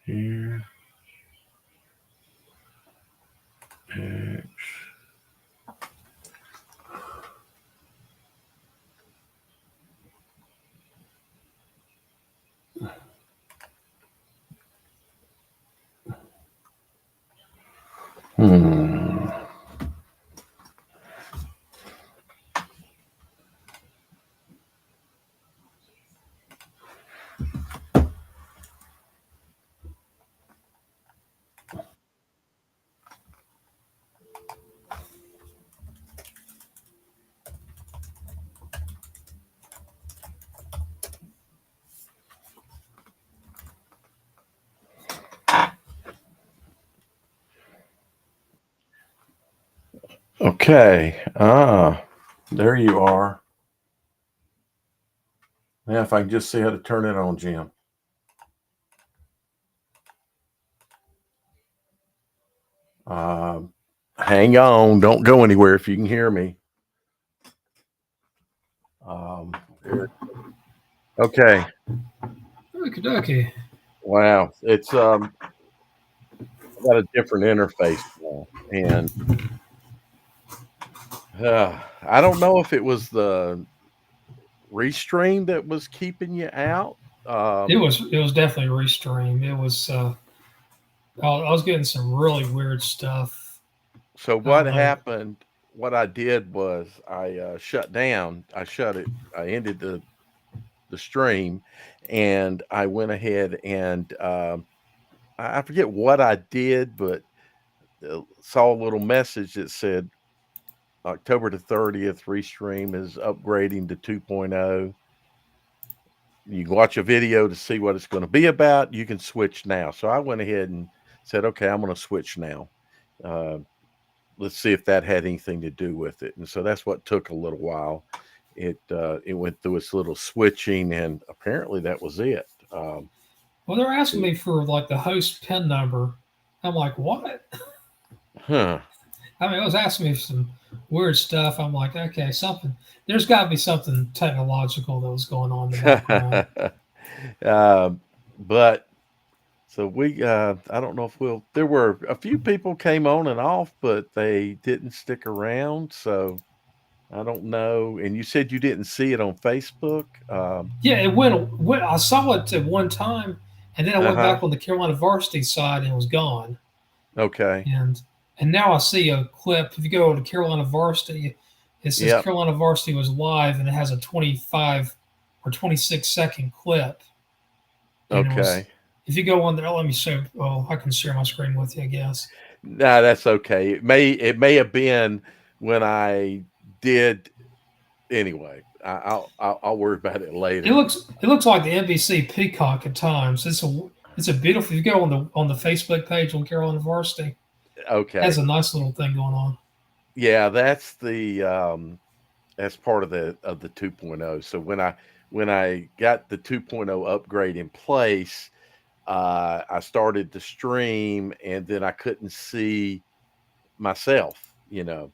Here. X. Hmm. Okay. There you are. Now, if I can just see how to turn it on, Jim. Hang on. Don't go anywhere if you can hear me. Um, okay. Okie dokie. Wow. It's got a different interface now. And I don't know if it was the restream that was keeping you out. It was definitely restream. It was I was getting some really weird stuff. So I what don't know. happened? What I did was I shut down. I shut it. I ended the stream, and I went ahead and I forget what I did, but saw a little message that said October the 30th restream is upgrading to 2.0. You can watch a video to see what it's going to be about. You can switch now. So I went ahead and said, okay, I'm going to switch now. Uh, let's see if that had anything to do with it. And so that's what took a little while. It went through its little switching, and apparently that was it. Well, they're asking me for like the host pin number. I'm like, what? Huh. I mean, it was asking me for some weird stuff. I'm like, okay, something. There's got to be something technological that was going on in the background. But so I don't know if there were a few people came on and off, but they didn't stick around. So I don't know. And you said you didn't see it on Facebook. Yeah, it went. I saw it at one time, and then I went Uh-huh. back on the Carolina Varsity side, and it was gone. Okay. And now I see a clip. If you go to Carolina Varsity, it says Yep. Carolina Varsity was live, and it has a 25 or 26-second clip. And it was. Okay. If you go on there, let me show. Well, I can share my screen with you, I guess. Nah, that's okay. It may have been when I did anyway. I'll worry about it later. It looks like the NBC Peacock at times. It's a beautiful. If you go on the Facebook page on Carolina Varsity, it has Okay. a nice little thing going on. Yeah, that's part of the 2.0. So when I got the 2.0 upgrade in place, I started to stream, and then I couldn't see myself. All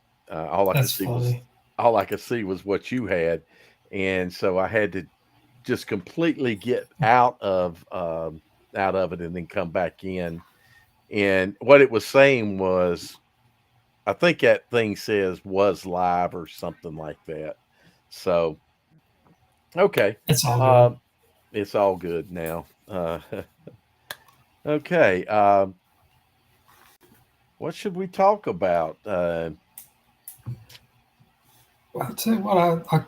I could That's see was funny. what you had, and so I had to just completely get out of it and then come back in. And what it was saying was, I think that thing says was live or something like that. So okay, It's all good. um, it's all good now. Okay, what should we talk about? I'll tell you what,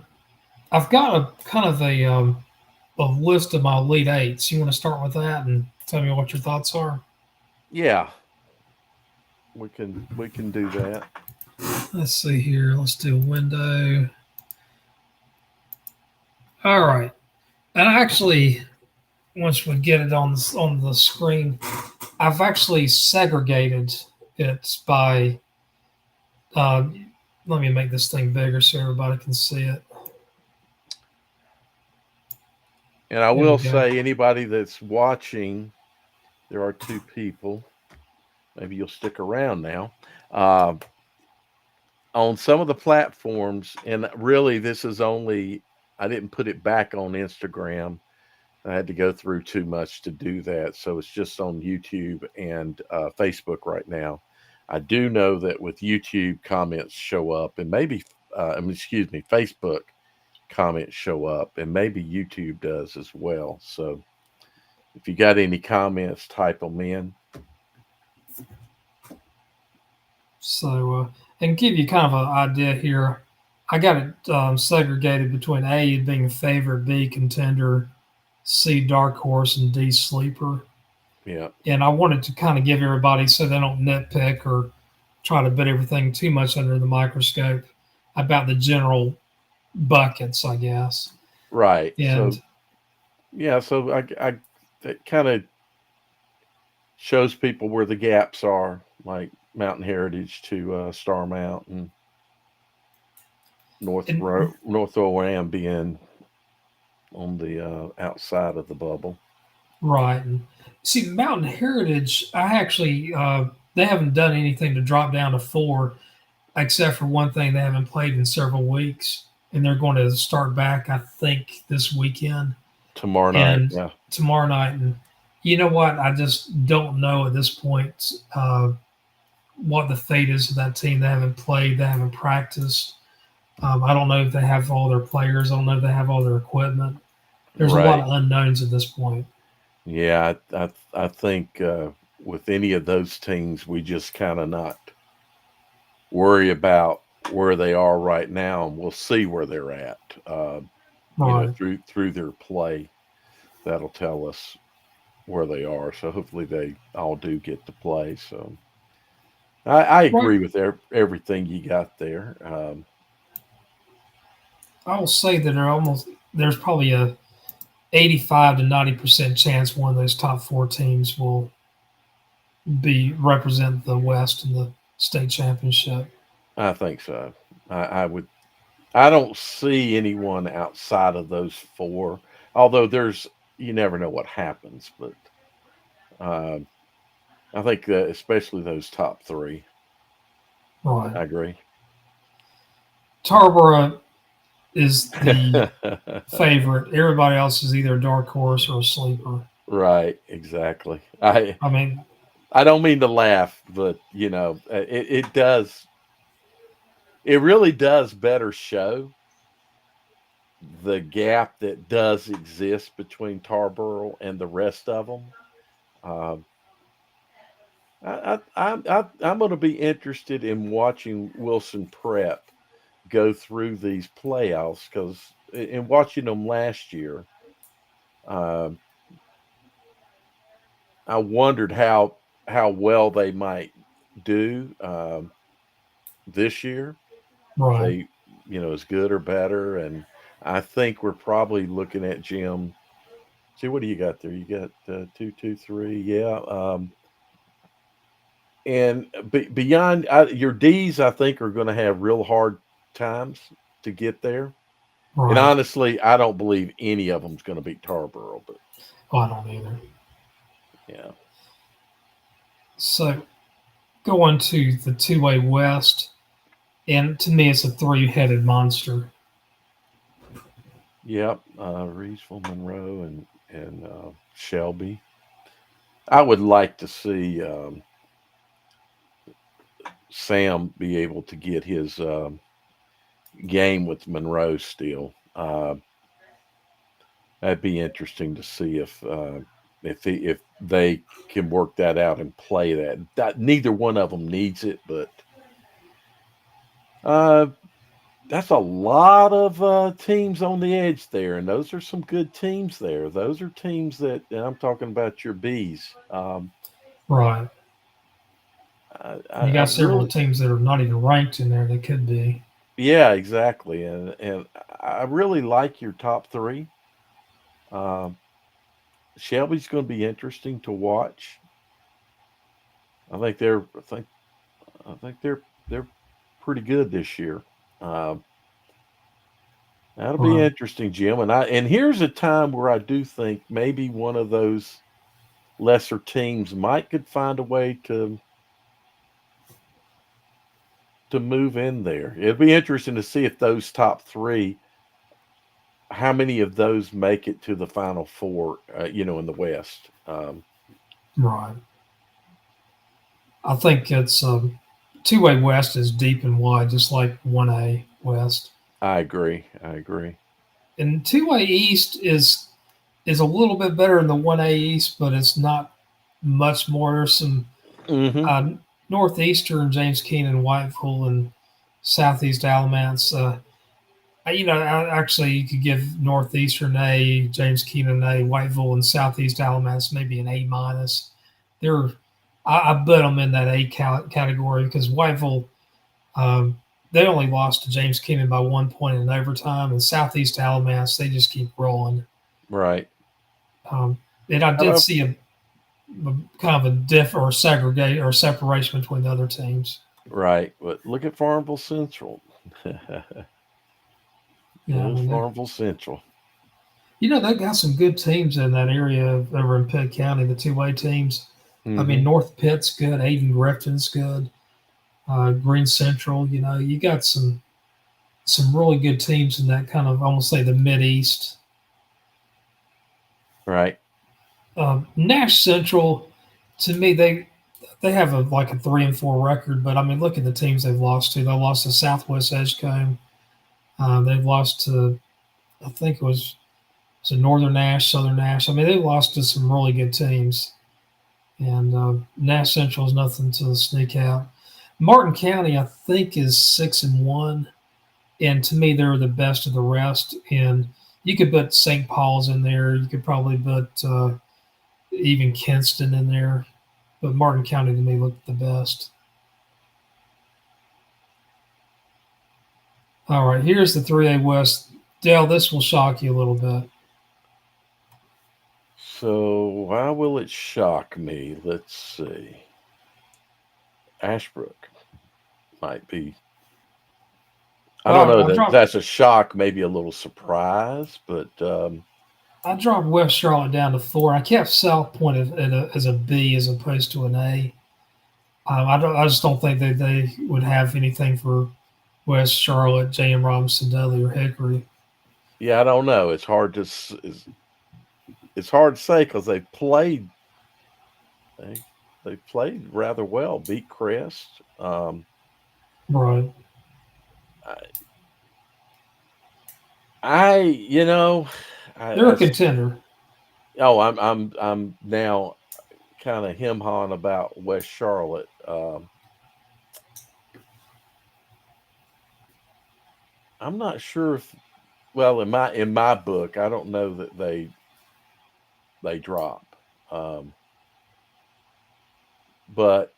I've got a kind of a list of my elite eights. You want to start with that and tell me what your thoughts are? Yeah, we can do that. Let's see here. Let's do window. All right. And actually, once we get it on the screen, I've actually segregated it by. Uh, Let me make this thing bigger so everybody can see it. And I There we will go. say, anybody that's watching, there are two people. Maybe you'll stick around now. Uh, on some of the platforms, and really, this is only, I didn't put it back on Instagram. I had to go through too much to do that, so it's just on YouTube and Facebook right now. I do know that with YouTube comments show up, and maybe excuse me, Facebook comments show up, and maybe YouTube does as well. So if you got any comments, type them in. So, and give you kind of an idea here, I got it segregated between A being a favorite, B contender, C dark horse, and D sleeper. Yeah, And I wanted to kind of give everybody so they don't nitpick or try to put everything too much under the microscope about the general buckets, I guess. right. And So I that kind of shows people where the gaps are, like Mountain Heritage to Star Mountain, and North OM being on the outside of the bubble. right, and see, Mountain Heritage, I actually they haven't done anything to drop down to four, except for one thing, they haven't played in several weeks, and they're going to start back, I think, this weekend Tomorrow night, and yeah. tomorrow night. And you know what? I just don't know at this point what the fate is of that team. They haven't played, they haven't practiced. I don't know if they have all their players. I don't know if they have all their equipment. There's a lot Right. of unknowns at this point. Yeah, I think with any of those teams, we just kind of not worry about where they are right now, and we'll see where they're at. Right. Through their play, that'll tell us where they are. So hopefully they all do get to play. So I Right. agree with everything you got there. I will say that there's probably a 85 to 90% chance one of those top four teams will be represent the West in the state championship. I think so. I would. I don't see anyone outside of those four. Although you never know what happens, but uh, I think that especially those top three. Right. I agree. Tarboro is the favorite. Everybody else is either a dark horse or a sleeper. Right, exactly. I mean, I don't mean to laugh, but it does. It really does better show the gap that does exist between Tarboro and the rest of them. Um, I'm going to be interested in watching Wilson Prep go through these playoffs because in watching them last year, um, I wondered how well they might do this year. If right, they, as good or better, and I think we're probably looking at Jim. See, what do you got there? You got 2, 2, 3, yeah. And beyond your D's, I think are going to have real hard times to get there. And right. honestly, I don't believe any of them's going to beat Tarboro, but Oh, I don't either. yeah, So going to the two-way West, and to me, it's a three-headed monster. yep. Reedsville, Monroe, and Shelby. I would like to see Sam be able to get his game with Monroe still. That'd be interesting to see if they can work that out and play that. Neither one of them needs it, but uh, that's a lot of teams on the edge there, and those are some good teams there. Those are teams that and I'm talking about your bees. Right. You I got several really, teams that are not even ranked in there that could be. yeah, exactly, and I really like your top three. Um, Shelby's going to be interesting to watch. I think they're I think I think they're pretty good this year. Uh, that'll be Right. interesting, Jim. And here's a time where I do think maybe one of those lesser teams might could find a way to move in there. It'd be interesting to see if those top three how many of those make it to the final four? In the West. Right. I think it's two-way West is deep and wide, just like 1A West. I agree. I agree. And two-way East is a little bit better than the 1A East, but it's not much more. There's some Hmm. uh, Northeastern, James Keenan, Whiteville, and Southeast Alamance. Actually, you could give Northeastern A, James Keenan A, Whiteville, and Southeast Alamance maybe an A minus. They're I put them in that category because Whiteville, um, they only lost to James Keenan by 1 point in overtime, and Southeast Alamance they just keep rolling. Right. Um, and I How did about see a kind of a diff or segregate or separation between the other teams. right? But look at Farmville Central. Yeah, I There's mean, Farmville Central. they got some good teams in that area over in Pitt County. The two-way teams. I mean, Hmm. North Pitt's good. Aiden Grifton's good. Green Central. You got some really good teams in that kind of almost say the mid East. Right. Nash Central, to me, they have like a 3-4 record, but I mean, look at the teams they've lost to. They lost to Southwest Edgecombe. They've lost to I think it was Northern Nash, Southern Nash. I mean, they lost to some really good teams, and Nash Central is nothing to sneak out. Martin County, I think, is 6-1, and to me, they're the best of the rest. And you could put St. Paul's in there. You could probably put even Kinston in there, but Martin County to me looked the best. All right, here's the 3A West. Dale, this will shock you a little bit. So why will it shock me? Let's see. Ashbrook might be. I don't Well, know I that dropped that's a shock, maybe a little surprise, but I dropped West Charlotte down to 4. I kept South Point as a B as opposed to an A. I just don't think that they would have anything for West Charlotte, J.M. Robinson, Dudley, or Hickory. yeah, I don't know. It's hard to say because they they played rather well. Beat Crest. Right. I, I you know, They're I a contender. oh I'm now kind of him hawing about West Charlotte. I'm not sure if well in my book I don't know that they drop, but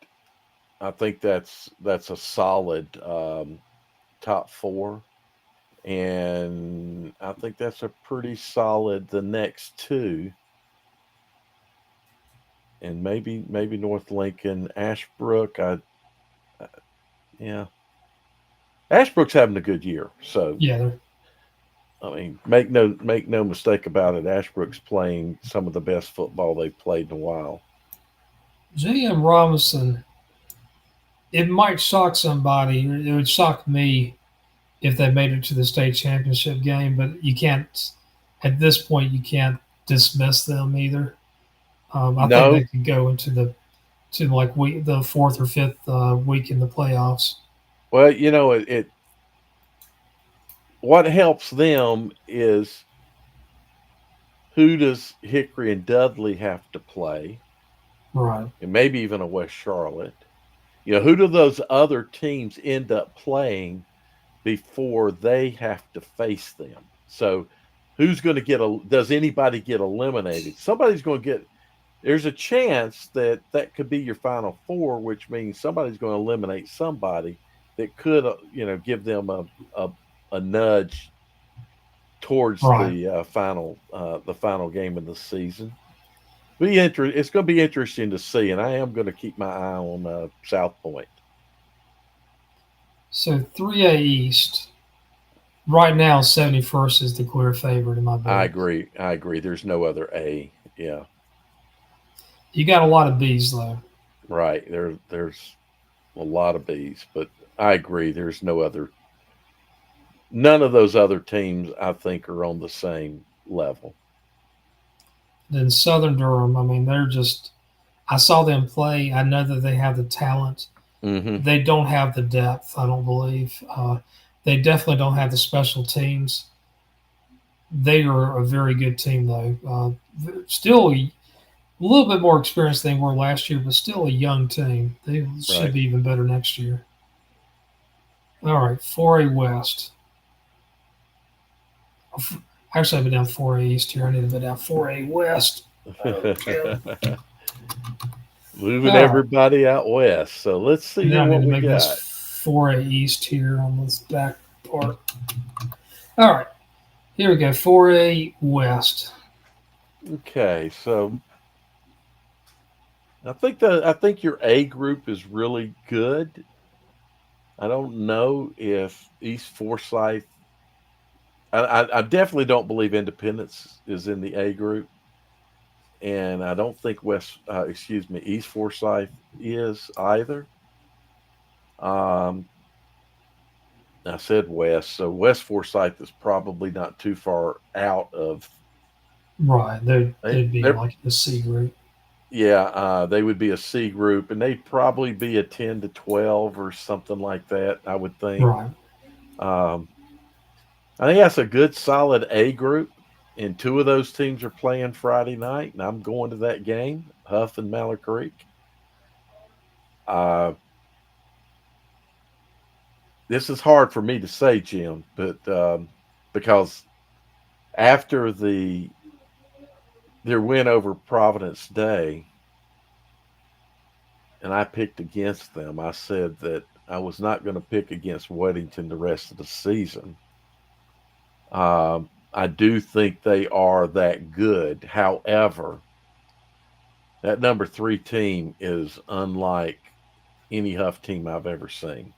I think that's a solid top four, and I think that's a pretty solid the next two, and maybe North Lincoln, Ashbrook. Yeah, Ashbrook's having a good year, so Yeah, they're I mean make no mistake about it. Ashbrook's playing some of the best football they've played in a while. J.M. Robinson. It might shock somebody. It would shock me if they made it to the state championship game, but you can't, at this point, you can't dismiss them either. I think they No, could go into the fourth or fifth week in the playoffs. well it what helps them is who does Hickory and Dudley have to play, Right, and maybe even a West Charlotte. Who do those other teams end up playing before they have to face them? So, who's going to does anybody get eliminated? Somebody's going to get, there's a chance that that could be your final four, which means somebody's going to eliminate somebody that could, give them a, a nudge towards right. the final game of the season. It's going to be interesting to see, and I am going to keep my eye on South Point. So 3A East right now, 71st is the clear favorite in my I book. agree. I agree. There's no other A. Yeah, You got a lot of B's though. right. There's a lot of B's, but I agree. There's no other none of those other teams I think are on the same level. Then Southern Durham, I mean, they're just. I saw them play. I know that they have the talent. Hmm. They don't have the depth. I don't believe. They definitely don't have the special teams. They are a very good team, though. Still a little bit more experienced than they were last year, but still a young team. They should Right. be even better next year. All right, 4A West. Actually, I've been down 4A East here. I need to be down 4A West. Okay. Moving All right. everybody out west. So let's see And then here I need what to we make got. this 4A East here on this back part. All right. Here we go. 4A West. Okay, so I think your A group is really good. I don't know if East Forsyth. I definitely don't believe Independence is in the A group, and I don't think East Forsyth is either. Um, I said West, so West Forsyth is probably not too far out of. Right. They'd be They're like the C group. Yeah, they would be a C group, and they'd probably be a 10 to 12 or something like that. I would think. Right. Um, I think that's a good, solid A group, and two of those teams are playing Friday night, and I'm going to that game. Huff and Mallard Creek. Uh, this is hard for me to say, Jim, but because after their win over Providence Day, and I picked against them, I said that I was not going to pick against Weddington the rest of the season. I do think they are that good. However, that number three team is unlike any Huff team I've ever seen.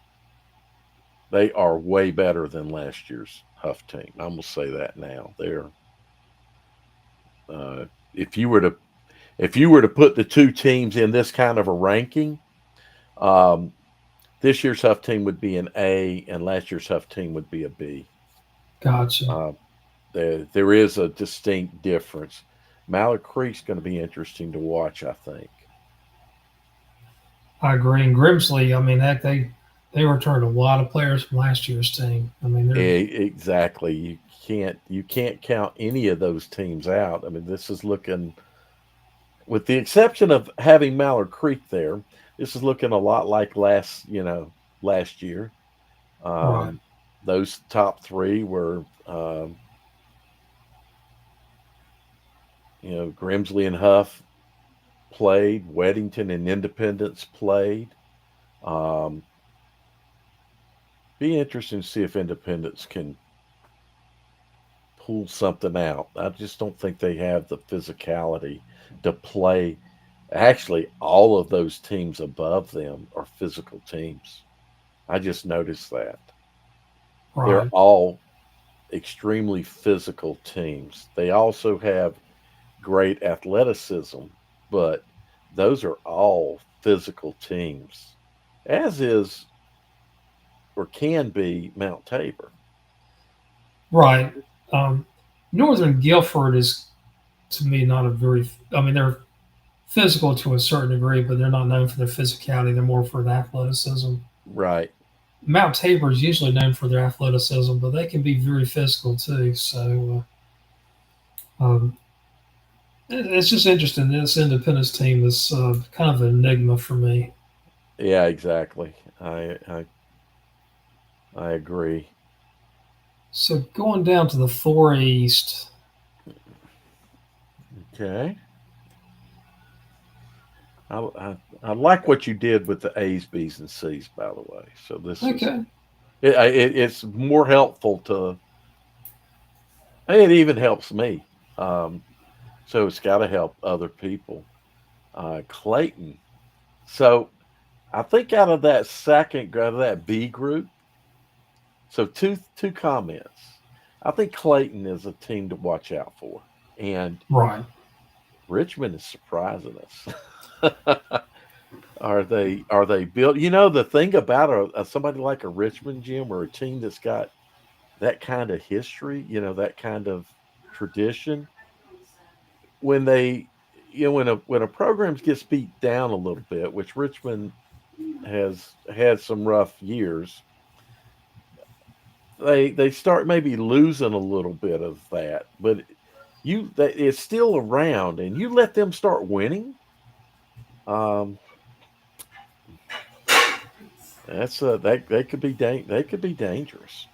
They are way better than last year's Huff team. I'm gonna say that now. They're uh, if you were to put the two teams in this kind of a ranking, um, this year's Huff team would be an A, and last year's Huff team would be a B. Gotcha. Uh, there is a distinct difference. Mallard Creek's going to be interesting to watch, I think. I agree. And Grimsley, I mean, heck, they returned a lot of players from last year's team. I mean, they're Exactly. You can't count any of those teams out. I mean, this is looking, with the exception of having Mallard Creek there, this is looking a lot like last year. right. Um, those top three were, Grimsley and Huff played, Weddington and Independence played. Um, be interesting to see if Independence can pull something out. I just don't think they have the physicality to play. Actually, all of those teams above them are physical teams. I just noticed that. They're Right. all extremely physical teams. They also have great athleticism, but those are all physical teams, as is or can be Mount Tabor. Right. Um, Northern Guilford is, to me, not a very, I mean, they're physical to a certain degree, but they're not known for their physicality. They're more for the athleticism. Right. Mount Tabor is usually known for their athleticism, but they can be very physical too. So it's just interesting. This Independence team is kind of an enigma for me. Yeah, exactly. I agree. So going down to the 4 East. Okay. I like what you did with the A's, B's, and C's, by the way. So Okay. it's more helpful to, it even helps me. Um, so it's got to help other people. Clayton. So I think out of that B group, so two comments. I think Clayton is a team to watch out for, and Right. Richmond is surprising us. Are they built? You know, the thing about somebody like a Richmond, Jim, or a team that's got that kind of history, that kind of tradition, when they, when a program gets beat down a little bit, which Richmond has had some rough years, they start maybe losing a little bit of that. But it's still around, and you let them start winning. Um, that could be they could be dangerous.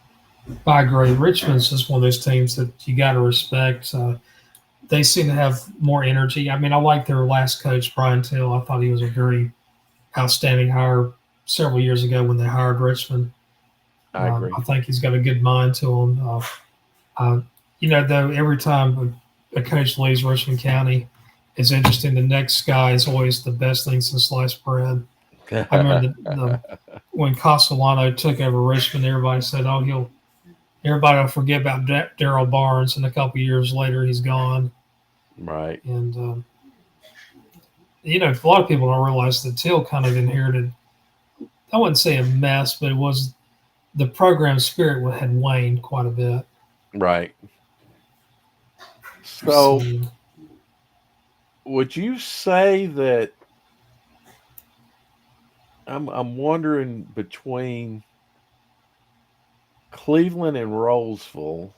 I agree. Richmond's just one of those teams that you got to respect. They seem to have more energy. I mean, I like their last coach, Brian Till. I thought he was a very outstanding hire several years ago when they hired Richmond. I agree. I think he's got a good mind to him. Uh, though, every time a coach leaves Richmond County, it's interesting. The next guy is always the best thing since sliced bread. I remember the when Castellano took over Richmond, everybody said, "Oh, everybody will forget about Daryl Barnes," and a couple years later, he's gone. Right, And a lot of people don't realize that Till kind of inherited. I wouldn't say a mess, but it was the program spirit had waned quite a bit. right. So So, would you say that I'm wondering between Cleveland and Rolesville,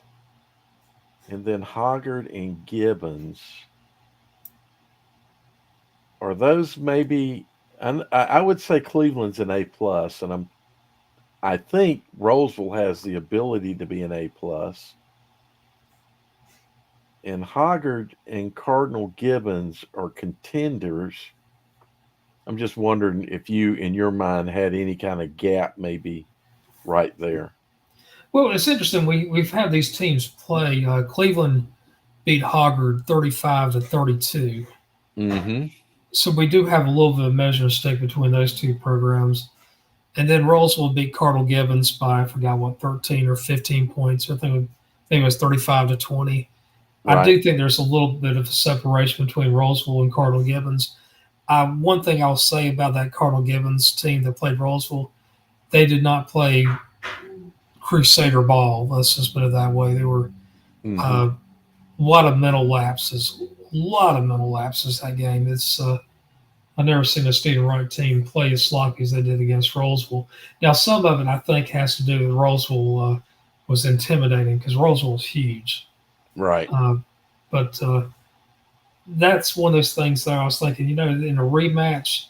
and then Hoggard and Gibbons, are those maybe? I would say Cleveland's an A plus, and I think Rolesville has the ability to be an A plus, and Hoggard and Cardinal Gibbons are contenders. I'm just wondering if you, in your mind, had any kind of gap maybe right there. well, it's interesting. We've had these teams play. Cleveland beat Hoggard 35-32. Mm-hmm. So we do have a little bit of measuring stick between those two programs. And then Rolesville beat Cardinal Gibbons by I forgot what 13 or 15 points. I think it was 35-20. I Right. do think there's a little bit of a separation between Rolesville and Cardinal Gibbons. One thing I'll say about that Cardinal Gibbons team that played Rolesville, they did not play Crusader ball. Let's just put it that way. They were Mm-hmm. a lot of mental lapses. A lot of mental lapses that game. It's I've never seen a student right team play as sloppy as they did against Rolesville. Now, some of it I think has to do with Rolesville was intimidating because Rolesville was huge. Right. Uh, but that's one of those things that I was thinking, in a rematch,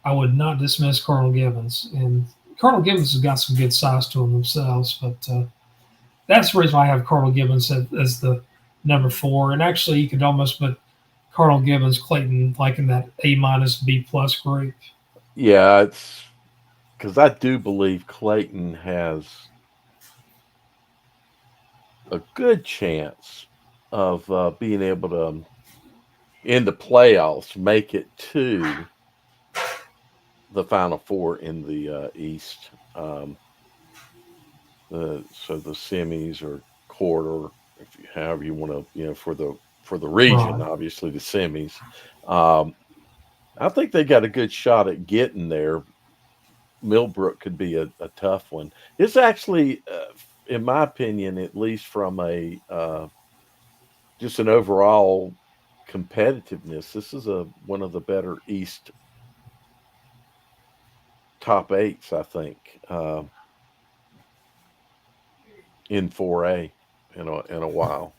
I would not dismiss Colonel Gibbons. And Colonel Gibbons has got some good size to them themselves, but that's the reason why I have Colonel Gibbons as the number four. And actually, you could almost put Colonel Gibbons, Clayton, like in that A minus B plus group. Yeah, it's because I do believe Clayton has a good chance of being able to, in the playoffs, make it to the Final Four in the East. So the semis or quarter, however you want to, for the region, Right. obviously the semis. Um, I think they got a good shot at getting there. Millbrook could be a tough one. It's actually, in my opinion, at least from a just an overall competitiveness, this is a one of the better East top eights, I think, in 4A in a while.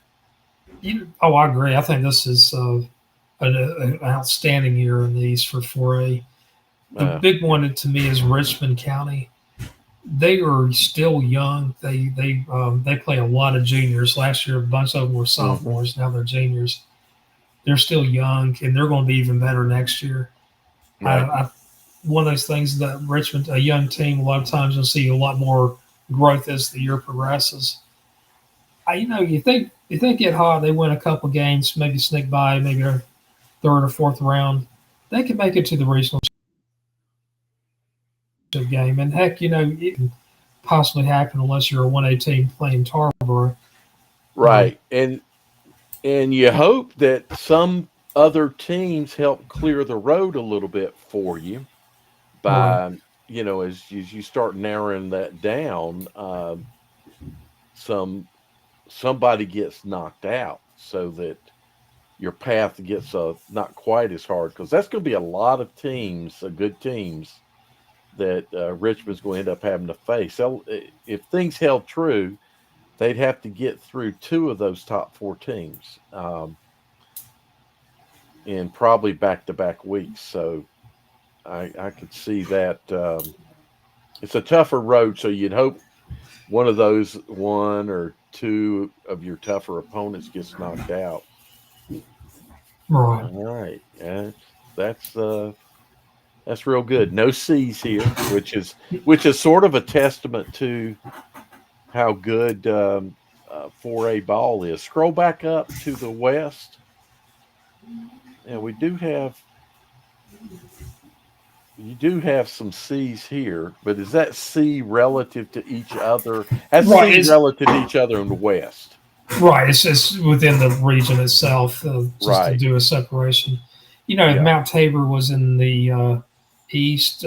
I agree. I think this is an outstanding year in the East for 4A. The Uh, big one to me is Richmond County. They are still young. They play a lot of juniors. Last year, a bunch of them were hmm. sophomores. Now they're juniors. They're still young, and they're going to be even better next year. Right. One of those things that Richmond, a young team, a lot of times you'll see a lot more growth as the year progresses. You think get hot, they win a couple games, maybe sneak by, maybe a third or fourth round. They can make it to the regional championship game, and heck, it can possibly happen unless you're a 1A team playing Tarboro. Um, Right. And you hope that some other teams help clear the road a little bit for you right. by, as you start narrowing that down. some somebody gets knocked out so that your path gets not quite as hard, because that's going to be a lot of teams, good teams that Richmond's going to end up having to face. If things held true, they'd have to get through two of those top four teams in probably back to back weeks. So I could see that it's a tougher road. So you'd hope one of those one or two of your tougher opponents gets knocked out. Right. All right, that's real good. No C's here, which is sort of a testament to how good 4A ball is. Scroll back up to the west, and we do have you do have some C's here, but is that C relative to each other? That's Right. C relative to each other in the west, Right. It's just within the region itself, just to right? do a separation. If Yeah. Mount Tabor was in the east,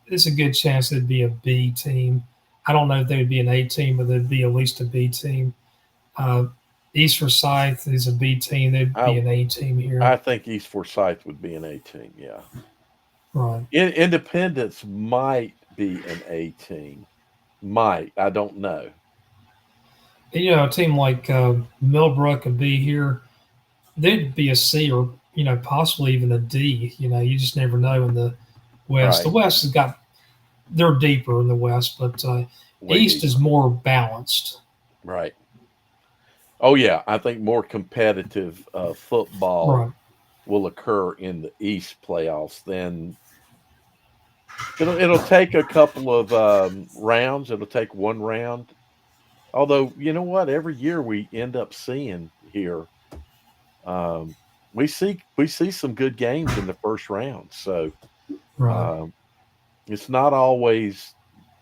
it's a good chance it'd be a B team. I don't know if they'd be an A team, but they'd be at least a B team. Uh, East Forsyth is a B team. They'd I be an A team I here. think East Forsyth would be an A team. Yeah. Right. Independence might be an A team. Might. I don't know. A team like Millbrook could be here. They'd be a C or possibly even a D. You just never know in the West. The Right. West has got they're deeper in the West, but Way East is deeper. more balanced. Right. Oh yeah, I think more competitive football Right. will occur in the East playoffs. Then it'll take a couple of rounds. It'll take one round. Although you know what, every year we end up seeing here, um, we see some good games in the first round. So Right. um, it's not always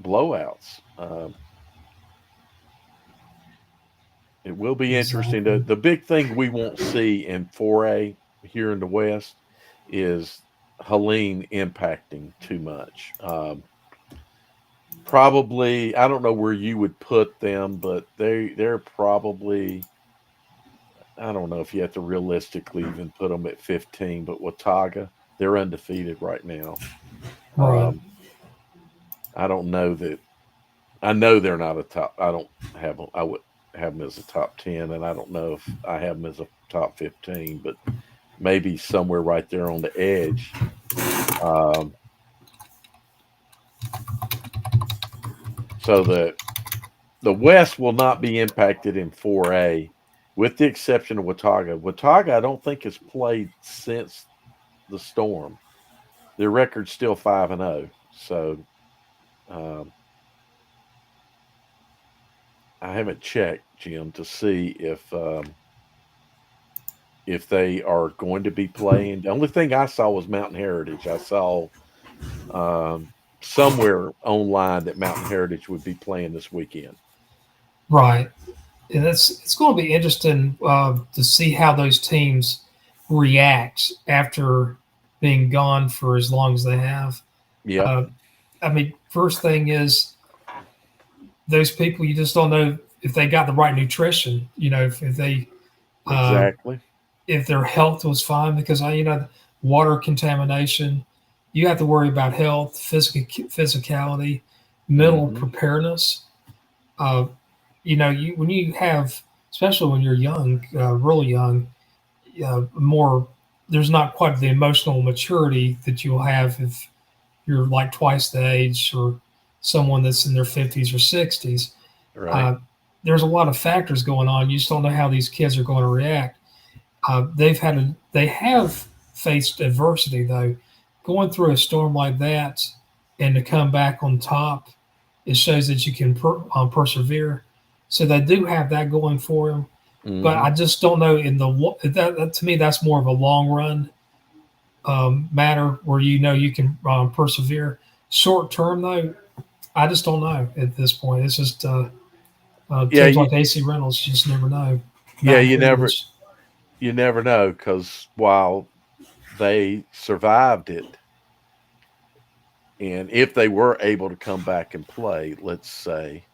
blowouts. It will be interesting. The Exactly. the big thing we won't see in 4A here in the West is Helene impacting too much. Probably, I don't know where you would put them, but they're probably, I don't know if you have to realistically even put them at 15. But Watauga, they're undefeated right now. Right. Um, I don't know that. I know they're not a top. I don't have them. I would have them as a top 10, and I don't know if I have them as a top 15, but maybe somewhere right there on the edge. Um, so the West will not be impacted in 4A, with the exception of Watauga. Watauga, I don't think has played since the storm. Their record's still 5-0. So um, I haven't checked, Jim, to see if they are going to be playing. The only thing I saw was Mountain Heritage. I saw um, somewhere online that Mountain Heritage would be playing this weekend. Right. And it's going to be interesting to see how those teams react after being gone for as long as they have. Yep, Uh, I mean, first thing is those people you just don't know if they got the right nutrition. If they uh, exactly. if their health was fine because water contamination. You have to worry about health, physicality, mental Hmm. preparedness. Uh, when you have, especially when you're young, really young, more there's not quite the emotional maturity that you'll have if you're like twice the age or someone that's in their 50s or 60s. Right. Uh, there's a lot of factors going on. You just don't know how these kids are going to react. They have faced adversity though. Going through a storm like that and to come back on top, it shows that you can persevere. So they do have that going for them. But Hmm. I just don't know that to me that's more of a long run matter where you can persevere. Short term though, I just don't know at this point. It's just Yeah, teams like AC Reynolds, you just never know. yeah, Mountain you never Heritage, you never know, because while they survived it, and if they were able to come back and play, let's say,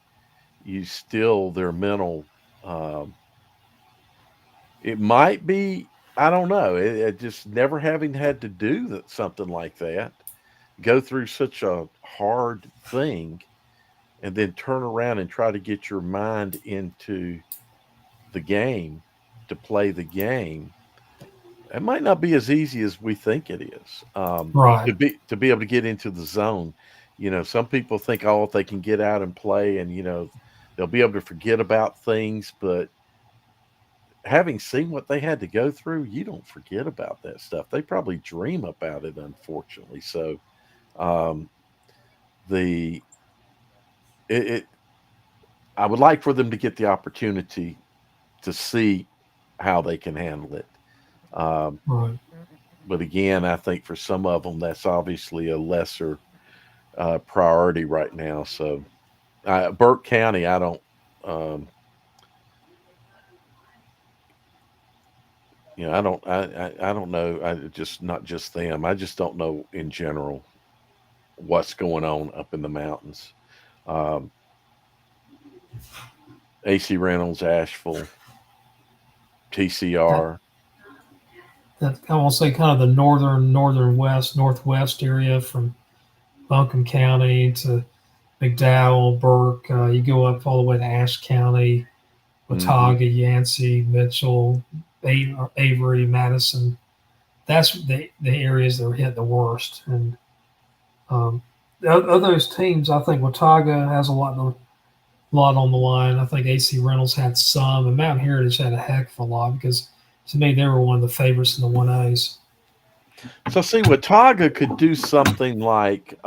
you still their mental. Um, it might be, I don't know. It just never having had to do something like that, go through such a hard thing, and then turn around and try to get your mind into the game to play the game. It might not be as easy as we think it is. Right. To be able to get into the zone. Some people think, oh, if they can get out and play, and they'll be able to forget about things. But having seen what they had to go through, you don't forget about that stuff. They probably dream about it, unfortunately. So um, the it I would like for them to get the opportunity to see how they can handle it. Um, Right. but again, I think for some of them, that's obviously a lesser priority right now. So, Burke County, I don't, um, I don't know. I just not just them. I just don't know in general what's going on up in the mountains. Um, AC Reynolds, Asheville, That TCR. that I will say kind of the northern west northwest area from Buncombe County to McDowell, Burke. You go up all the way to Ashe County, Hmm. Watauga, Yancey, Mitchell, Avery, Madison. That's the areas that were hit the worst. And of those teams, I think Watauga has a lot on the line. I think AC Reynolds had some, and Mountain Heritage had a heck of a lot because to me they were one of the favorites in the 1As. So, see, Watauga could do something like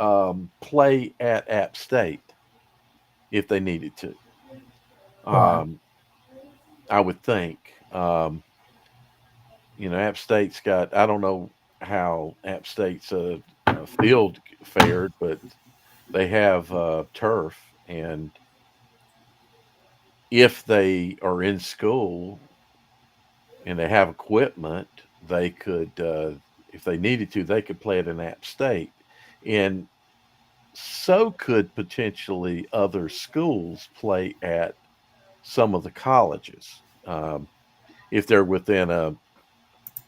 play at App State if they needed to. Right, Um, I would think. App State's got, I don't know how App State's field fared, but they have turf. And if they are in school and they have equipment, they could, if they needed to, they could play at an App State. And so could potentially other schools play at some of the colleges if they're within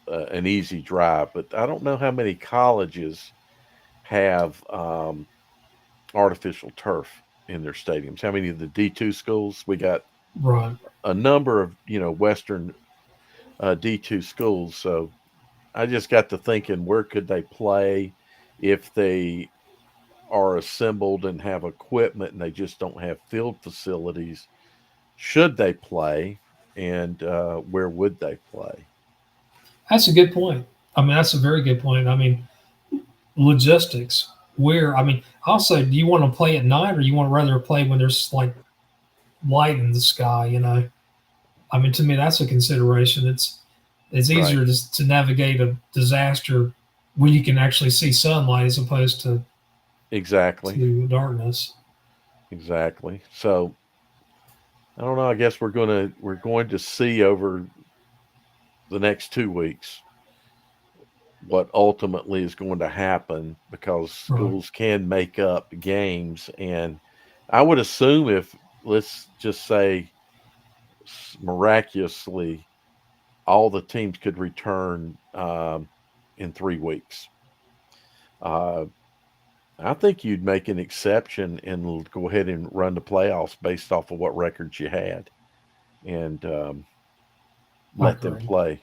an easy drive. But I don't know how many colleges have artificial turf in their stadiums. How many of the D2 schools? We got right. a number of Western D2 schools. So I just got to thinking, where could they play if they are assembled and have equipment and they just don't have field facilities? Should they play, and where would they play? That's a good point. I mean, that's a very good point. I mean, logistics. Where I mean, also, do you want to play at night or you want to rather play when there's like light in the sky? I mean, to me, that's a consideration. It's Right. easier to navigate a disaster when you can actually see sunlight as opposed Exactly. to darkness. Exactly. So I don't know. I guess we're going to see over the next 2 weeks what ultimately is going to happen, because Right. schools can make up games. And I would assume, if, let's just say, miraculously all the teams could return in 3 weeks, uh, I think you'd make an exception and go ahead and run the playoffs based off of what records you had, and I let them agree. play,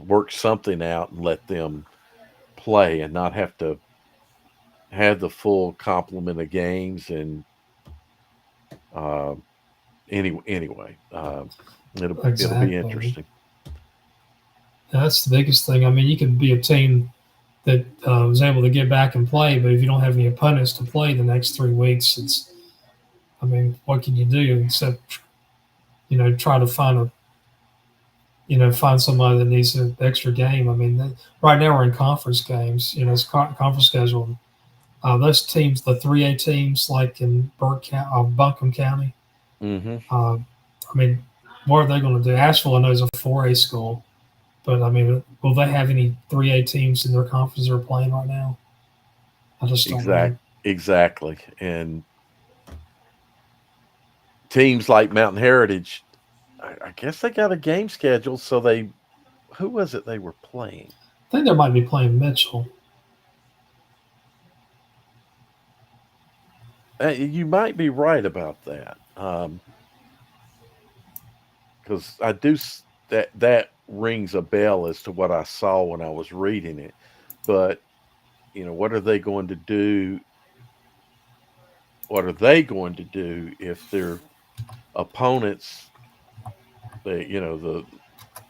work something out and let them play, and not have to have the full complement of games. And uh, anyway, it'll be Exactly. interesting. That's the biggest thing. I mean, you could be a team that was able to get back and play, but if you don't have any opponents to play the next 3 weeks, I mean, what can you do except try to find somebody that needs an extra game. I mean, right now we're in conference games. It's conference schedule. Those teams, the 3A teams, like in Buncombe County, Hmm. I mean, what are they going to do? Asheville, I know, is a 4A school, but I mean, will they have any 3A teams in their conference that are playing right now? I just don't know. Exactly. And teams like Mountain Heritage, I guess they got a game scheduled. So they, who was it they were playing? I think they might be playing Mitchell. You might be right about that. Because that rings a bell as to what I saw when I was reading it. But what are they going to do? What are they going to do if their opponents, the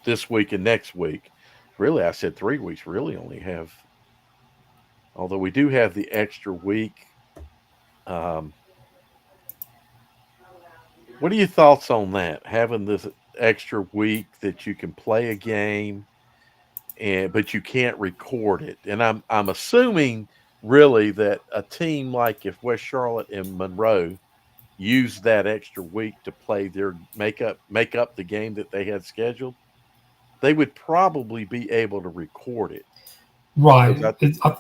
this week and next week? Really, I said 3 weeks. Really, only have, although we do have the extra week. Um, what are your thoughts on that? Having this extra week that you can play a game and but you can't record it. And I'm assuming really that a team like if West Charlotte and Monroe used that extra week to play their make up the game that they had scheduled, they would probably be able to record it because Right. I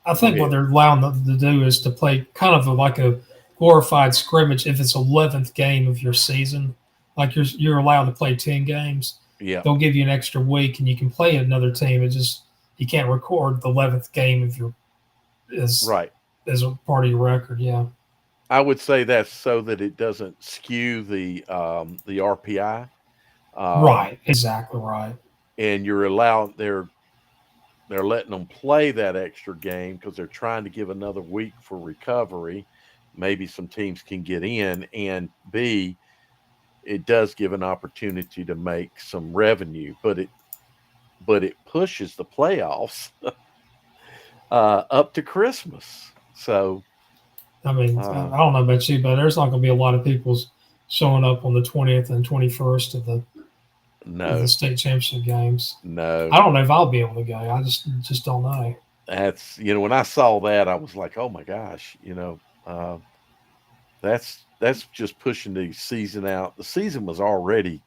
I go think what ahead. they're allowing them to do is to play kind of like a glorified scrimmage if it's 11th game of your season. Like you're allowed to play 10 games. Yeah, They'll give you an extra week and you can play another team. It just you can't record the 11th game of your as right. as a part of your record. Yeah. I would say that's so that it doesn't skew the RPI. Um, Right. Exactly right. and you're allowed they're letting them play that extra game because they're trying to give another week for recovery. Maybe some teams can get in, and B, it does give an opportunity to make some revenue, but it pushes the playoffs up to Christmas. So I mean, uh, I don't know about you, but there's not going to be a lot of people showing up on the 20th and 21st of the no, state championship games. no, I don't know if I'll be able to go. I just don't know. that's when I saw that, I was like, oh my gosh, that's just pushing the season out. The season was already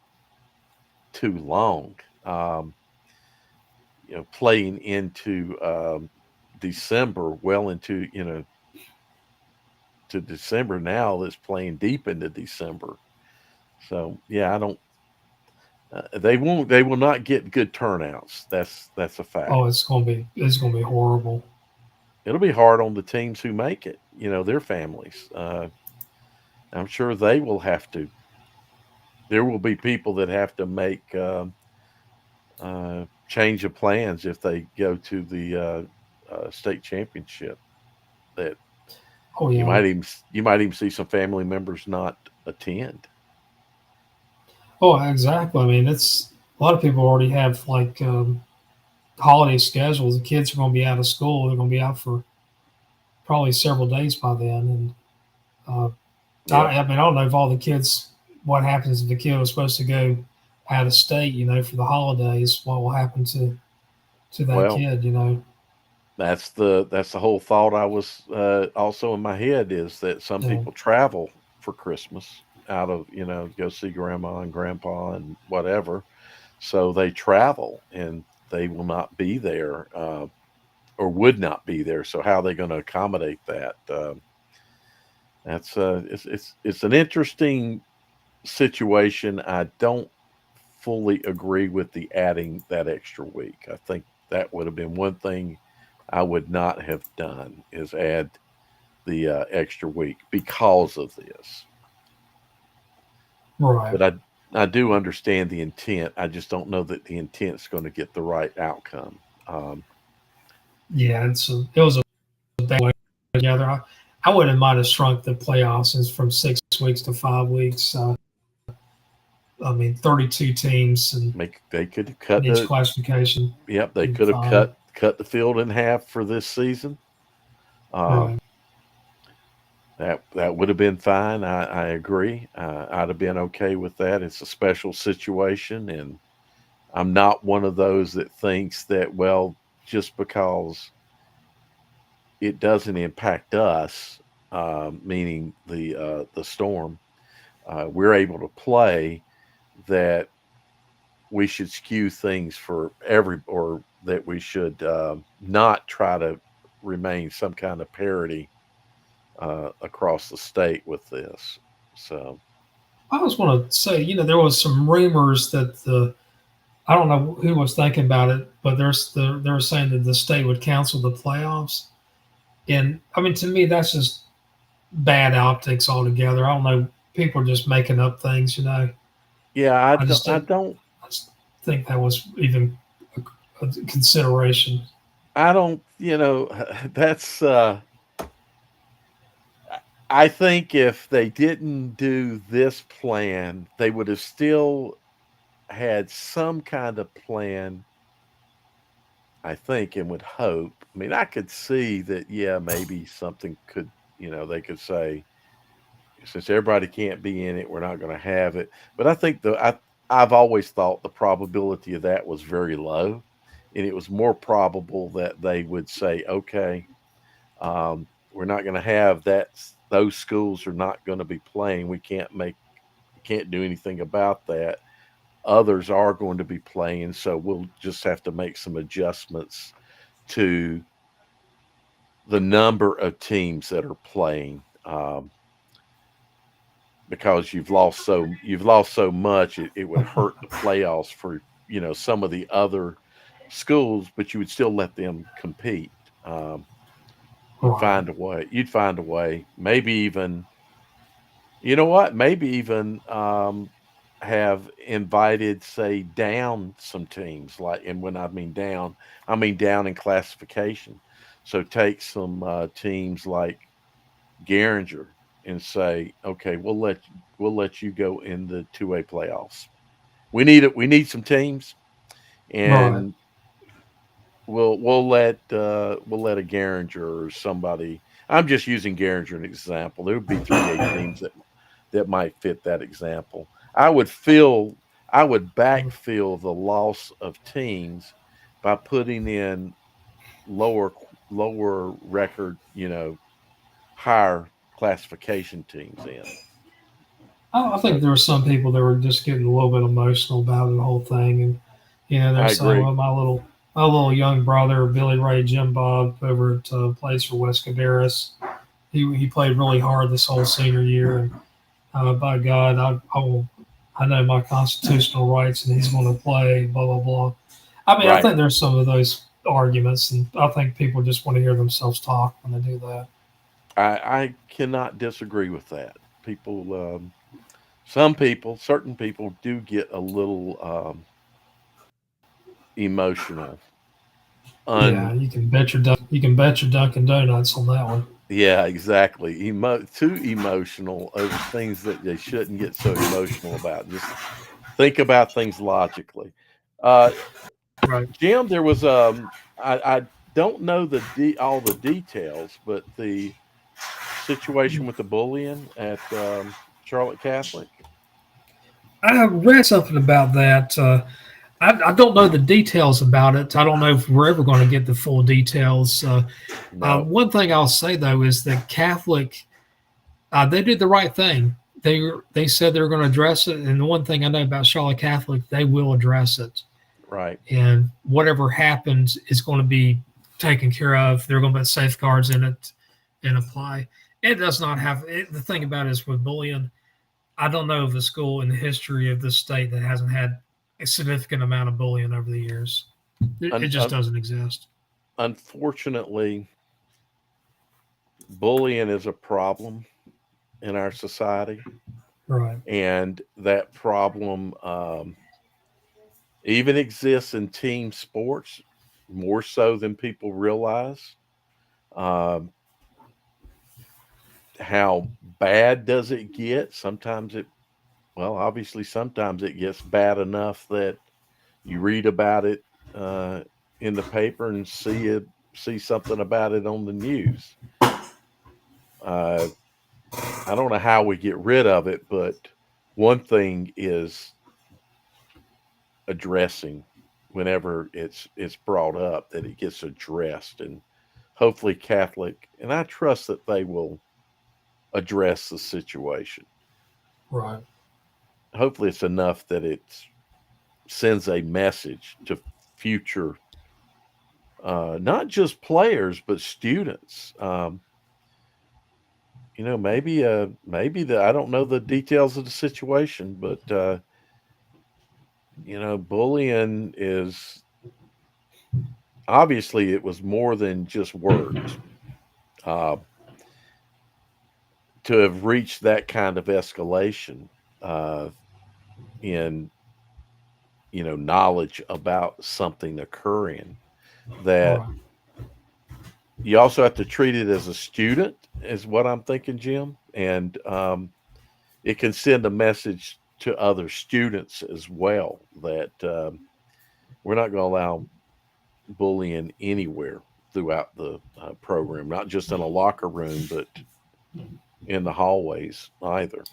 too long. Playing into December, well into to December now. It's playing deep into December. So yeah, I don't. They won't. They will not get good turnouts. That's a fact. Oh, it's gonna be horrible. It'll be hard on the teams who make it. Their families. I'm sure they will have to. There will be people that have to make change of plans if they go to the state championship. That Oh you yeah. might even you might even see some family members not attend. Oh, exactly. I mean, it's a lot of people already have like holiday schedules. The kids are going to be out of school. They're going to be out for probably several days by then. And Yep. I mean, I don't know if all the kids. What happens if the kid was supposed to go out of state? For the holidays, what will happen to that Well, kid? You know. that's the whole thought I was also in my head is that some Yeah. people travel for Christmas out of go see grandma and grandpa and whatever, so they travel and they will not be there or would not be there. So how are they going to accommodate that? That's it's an interesting situation. I don't fully agree with the adding that extra week. I think that would have been one thing I would not have done is add the extra week because of this. Right. But I do understand the intent. I just don't know that the intent's going to get the right outcome. Yeah. It was a bad way together. I wouldn't mind have shrunk the playoffs from 6 weeks to 5 weeks. I mean, 32 teams and They could have in cut each the classification Yep, they would be could have fine. cut the field in half for this season. Um, Right. that would have been fine. I agree. I'd have been okay with that. It's a special situation, and I'm not one of those that thinks that just because it doesn't impact us, meaning the storm, we're able to play that we should skew things for every or that we should not try to remain some kind of parity across the state with this. So. I just want to say, there was some rumors that I don't know who was thinking about it, but they were saying that the state would cancel the playoffs, and I mean, to me, that's just bad optics altogether. I don't know. People are just making up things. Yeah, I just didn't. I just think that was even a consideration. I don't, that's I think if they didn't do this plan, they would have still had some kind of plan, I think, and would hope. I mean, I could see that, yeah, maybe something could, they could say, since everybody can't be in it, we're not going to have it. But I think I've always thought the probability of that was very low, and it was more probable that they would say, okay, we're not going to have that. Those schools are not going to be playing. We can't do anything about that. Others are going to be playing, so we'll just have to make some adjustments to the number of teams that are playing. Because you've lost so much, it would hurt the playoffs for some of the other schools, but you would still let them compete. You'd Right. find a way. You'd find a way. Maybe even you know what? Maybe even have invited, say, down some teams. Like, and when I mean down in classification. So take some teams like Garinger and say, okay, we'll let you go in the 2A playoffs. We need it. We need some teams, Right. and we'll let a Garinger or somebody. I'm just using Garinger an example. There would be 3A teams that might fit that example. I would backfill the loss of teams by putting in lower lower record, higher classification teams in. I think So there were some people that were just getting a little bit emotional about the whole thing, and they're I saying, agree. "Well, my little young brother, Billy Ray Jim Bob, over at plays for West Cadaris. He played really hard this whole senior year, and by God, I know my constitutional rights, and he's going to play. Blah blah blah." I mean, I Right. think there's some of those arguments, and I think people just want to hear themselves talk when they do that. I cannot disagree with that. People, some people, certain people do get a little emotional. Yeah, Un you can bet your Dunkin' Donuts on that one. Yeah, exactly. Too emotional over things that they shouldn't get so emotional about. Just think about things logically. Uh, Right. Jim, I don't know all the details, but the situation with the bullying at Charlotte Catholic. I read something about that. I don't know the details about it. I don't know if we're ever going to get the full details. No, One thing I'll say though is that Catholic, they did the right thing. They said they were going to address it, and the one thing I know about Charlotte Catholic, they will address it, right. and whatever happens is going to be taken care of. They're going to put safeguards in it and apply. It does not have the thing about it is with bullying. I don't know of a school in the history of this state that hasn't had a significant amount of bullying over the years. It Un- just un- doesn't exist. Unfortunately, bullying is a problem in our society, Right. and that problem even exists in team sports more so than people realize. Um, how bad does it get? Obviously, sometimes it gets bad enough that you read about it uh, in the paper and see something about it on the news. Uh, I don't know how we get rid of it, but one thing is addressing whenever it's brought up that it gets addressed, and hopefully Catholic, and I trust that they will address the situation. Right. Hopefully it's enough that it sends a message to future not just players but students. maybe the I don't know the details of the situation, but bullying is obviously it was more than just words. Uh, to have reached that kind of escalation uh, in knowledge about something occurring, that Right. you also have to treat it as a student, is what I'm thinking, Jim, and it can send a message to other students as well that we're not going to allow bullying anywhere throughout the program, not just in a locker room, but in the hallways either.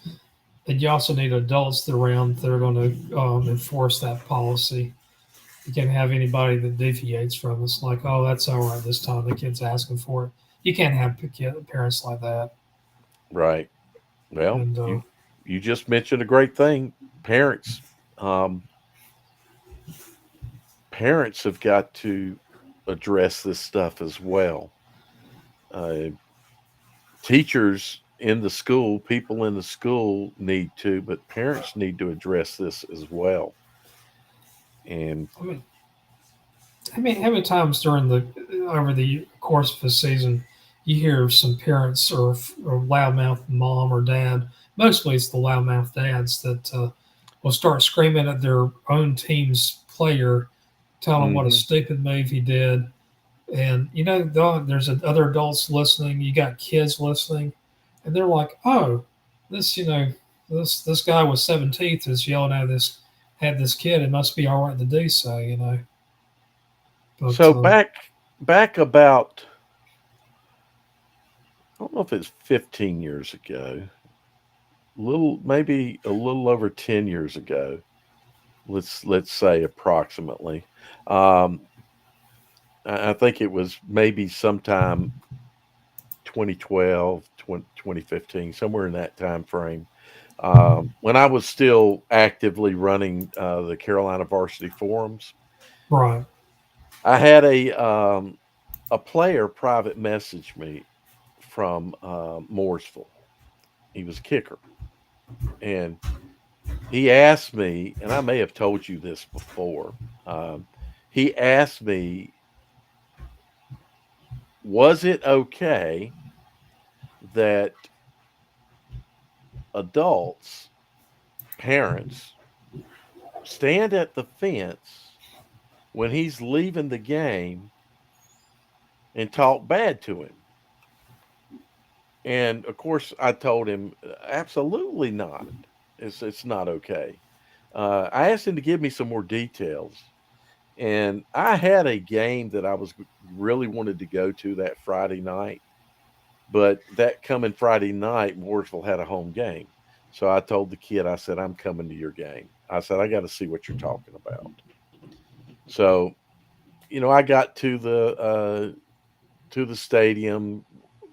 And you also need adults around that are going to enforce that policy. You can't have anybody that deviates from this, like, oh, that's all right this time. The kid's asking for it. You can't have parents like that. Right. Well, And you just mentioned a great thing. Parents, um, parents have got to address this stuff as well. Uh, Teachers in the school, people in the school need to, but parents need to address this as well. And I mean, how many times during the over the course of a season you hear some parents or loudmouth mom or dad? Mostly it's the loudmouth dads that will start screaming at their own team's player, telling him what a hmm stupid move he did. And there's other adults listening. You got kids listening, and they're like, "Oh, this this guy with 7 teeth is yelling at this had this kid. It must be all right to do so." But so back about, I don't know if it's 15 years ago, little maybe a little over 10 years ago. Let's say approximately. Um, I think it was maybe sometime 2012, 2015, somewhere in that time frame. When I was still actively running the Carolina Varsity forums, right, I had a player private message me from Mooresville. He was a kicker, and he asked me, and I may have told you this before. Um, he asked me, was it okay that adults, parents, stand at the fence when he's leaving the game and talk bad to him? And of course, I told him, absolutely not. It's not okay. I asked him to give me some more details, and I had a game that I was really wanted to go to that Friday night, but that coming Friday night, Mooresville had a home game. So I told the kid, I said, I'm coming to your game. I said, I got to see what you're talking about. So, I got to the stadium,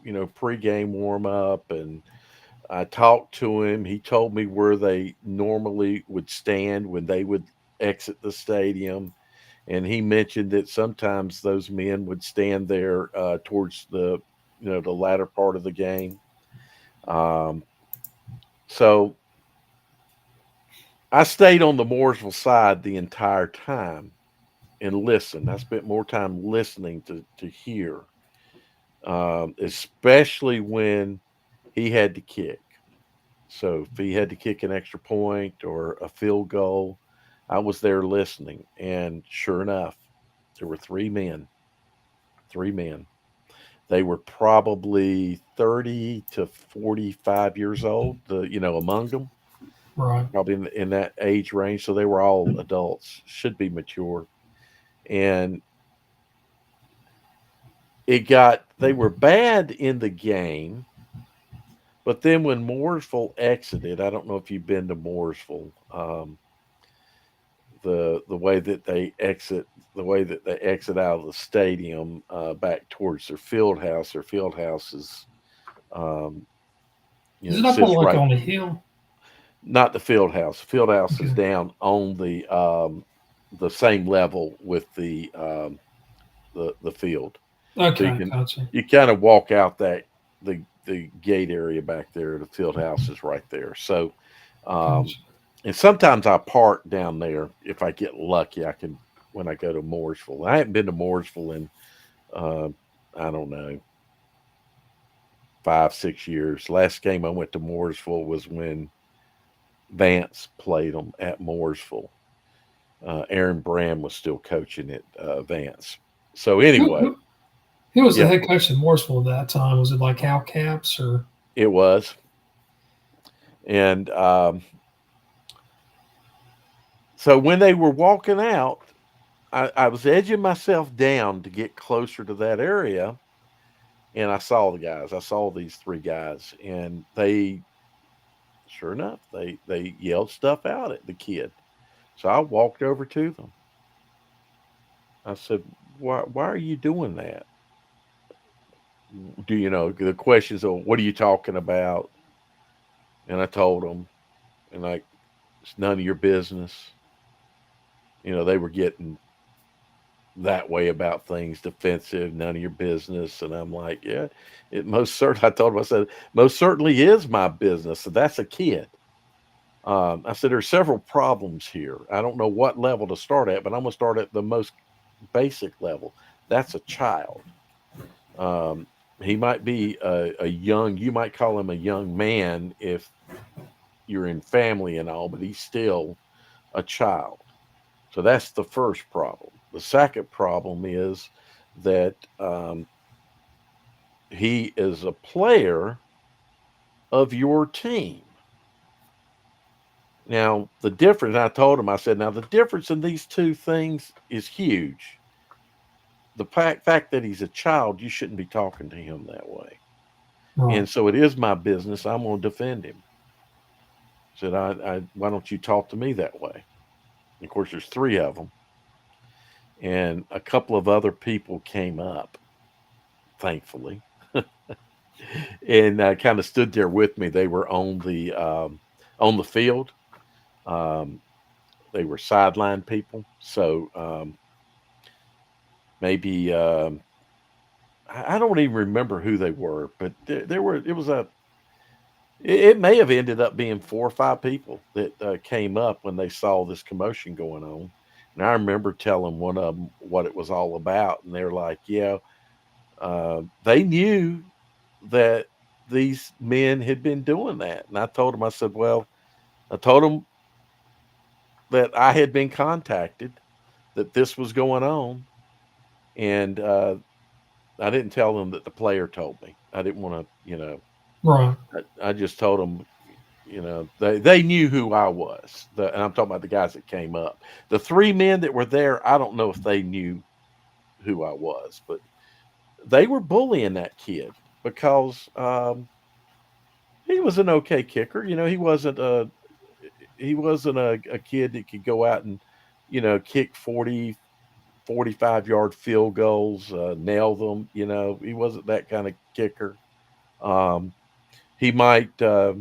pregame warm up, and I talked to him. He told me where they normally would stand when they would exit the stadium, and he mentioned that sometimes those men would stand there towards the latter part of the game. Um, so I stayed on the Mooresville side the entire time and listened. I spent more time listening to hear, especially when he had to kick. So if he had to kick an extra point or a field goal, I was there listening. And sure enough, there were three men. Three men. They were probably 30 to 45 years old, among them, right. probably in that age range. So they were all adults, should be mature. And they were bad in the game. But then when Mooresville exited, I don't know if you've been to Mooresville. The way that they exit out of the stadium back towards their field house. Their field house is, um, Is it up on sits like right. on a hill? Not the field house. The field house is Okay, down on the same level with the field. So okay, gotcha. you kind of walk out the the gate area back there. The field house is right there. So, um, Gotcha. and sometimes I park down there if I get lucky. I can when I go to Mooresville. I haven't been to Mooresville in uh, I don't know 5 6 years. Last game I went to Mooresville was when Vance played them at Mooresville. Aaron Brand was still coaching at Vance. So Who, anyway, who, who was the yeah, head coach at Morrisville at that time? Was it like Hal Caps or? it was. And so when they were walking out, I was edging myself down to get closer to that area, and I saw the guys. I saw these three guys, and they, sure enough, they yelled stuff out at the kid. So I walked over to them. I said, "Why are you doing that? Do you know the questions of what are you talking about?" And I told them, and like it's none of your business. They were getting that way about things, defensive, none of your business. And I'm like, yeah, it most certainly, I told him, I said, most certainly is my business. So that's a kid. I said, there's several problems here. I don't know what level to start at, but I'm going to start at the most basic level. That's a child. Um, he might be a young, you might call him a young man if you're in family and all, but he's still a child. So that's the first problem. The second problem is that he is a player of your team. Now, the difference, I told him, I said, now the difference in these two things is huge. The fact that he's a child, you shouldn't be talking to him that way. Right. And so it is my business. I'm going to defend him. I said, why don't you talk to me that way? And of course, there's three of them. And a couple of other people came up, thankfully, and kind of stood there with me. They were on the field. Um, they were sideline people, so maybe I don't even remember who they were, but there were. It was a. It may have ended up being 4 or 5 people that came up when they saw this commotion going on. And I remember telling one of them what it was all about, and they're like, "Yeah, they knew that these men had been doing that." And I told them, I said, "Well, I told them that I had been contacted, that this was going on, and I didn't tell them that the player told me. I didn't want to, Right. I just told them, they knew who I was. And I'm talking about the guys that came up. The three men that were there, I don't know if they knew who I was, but they were bullying that kid because he was an okay kicker. He wasn't a kid that could go out and kick 40, 45 yard field goals, nail them. He wasn't that kind of kicker. Um, he might, as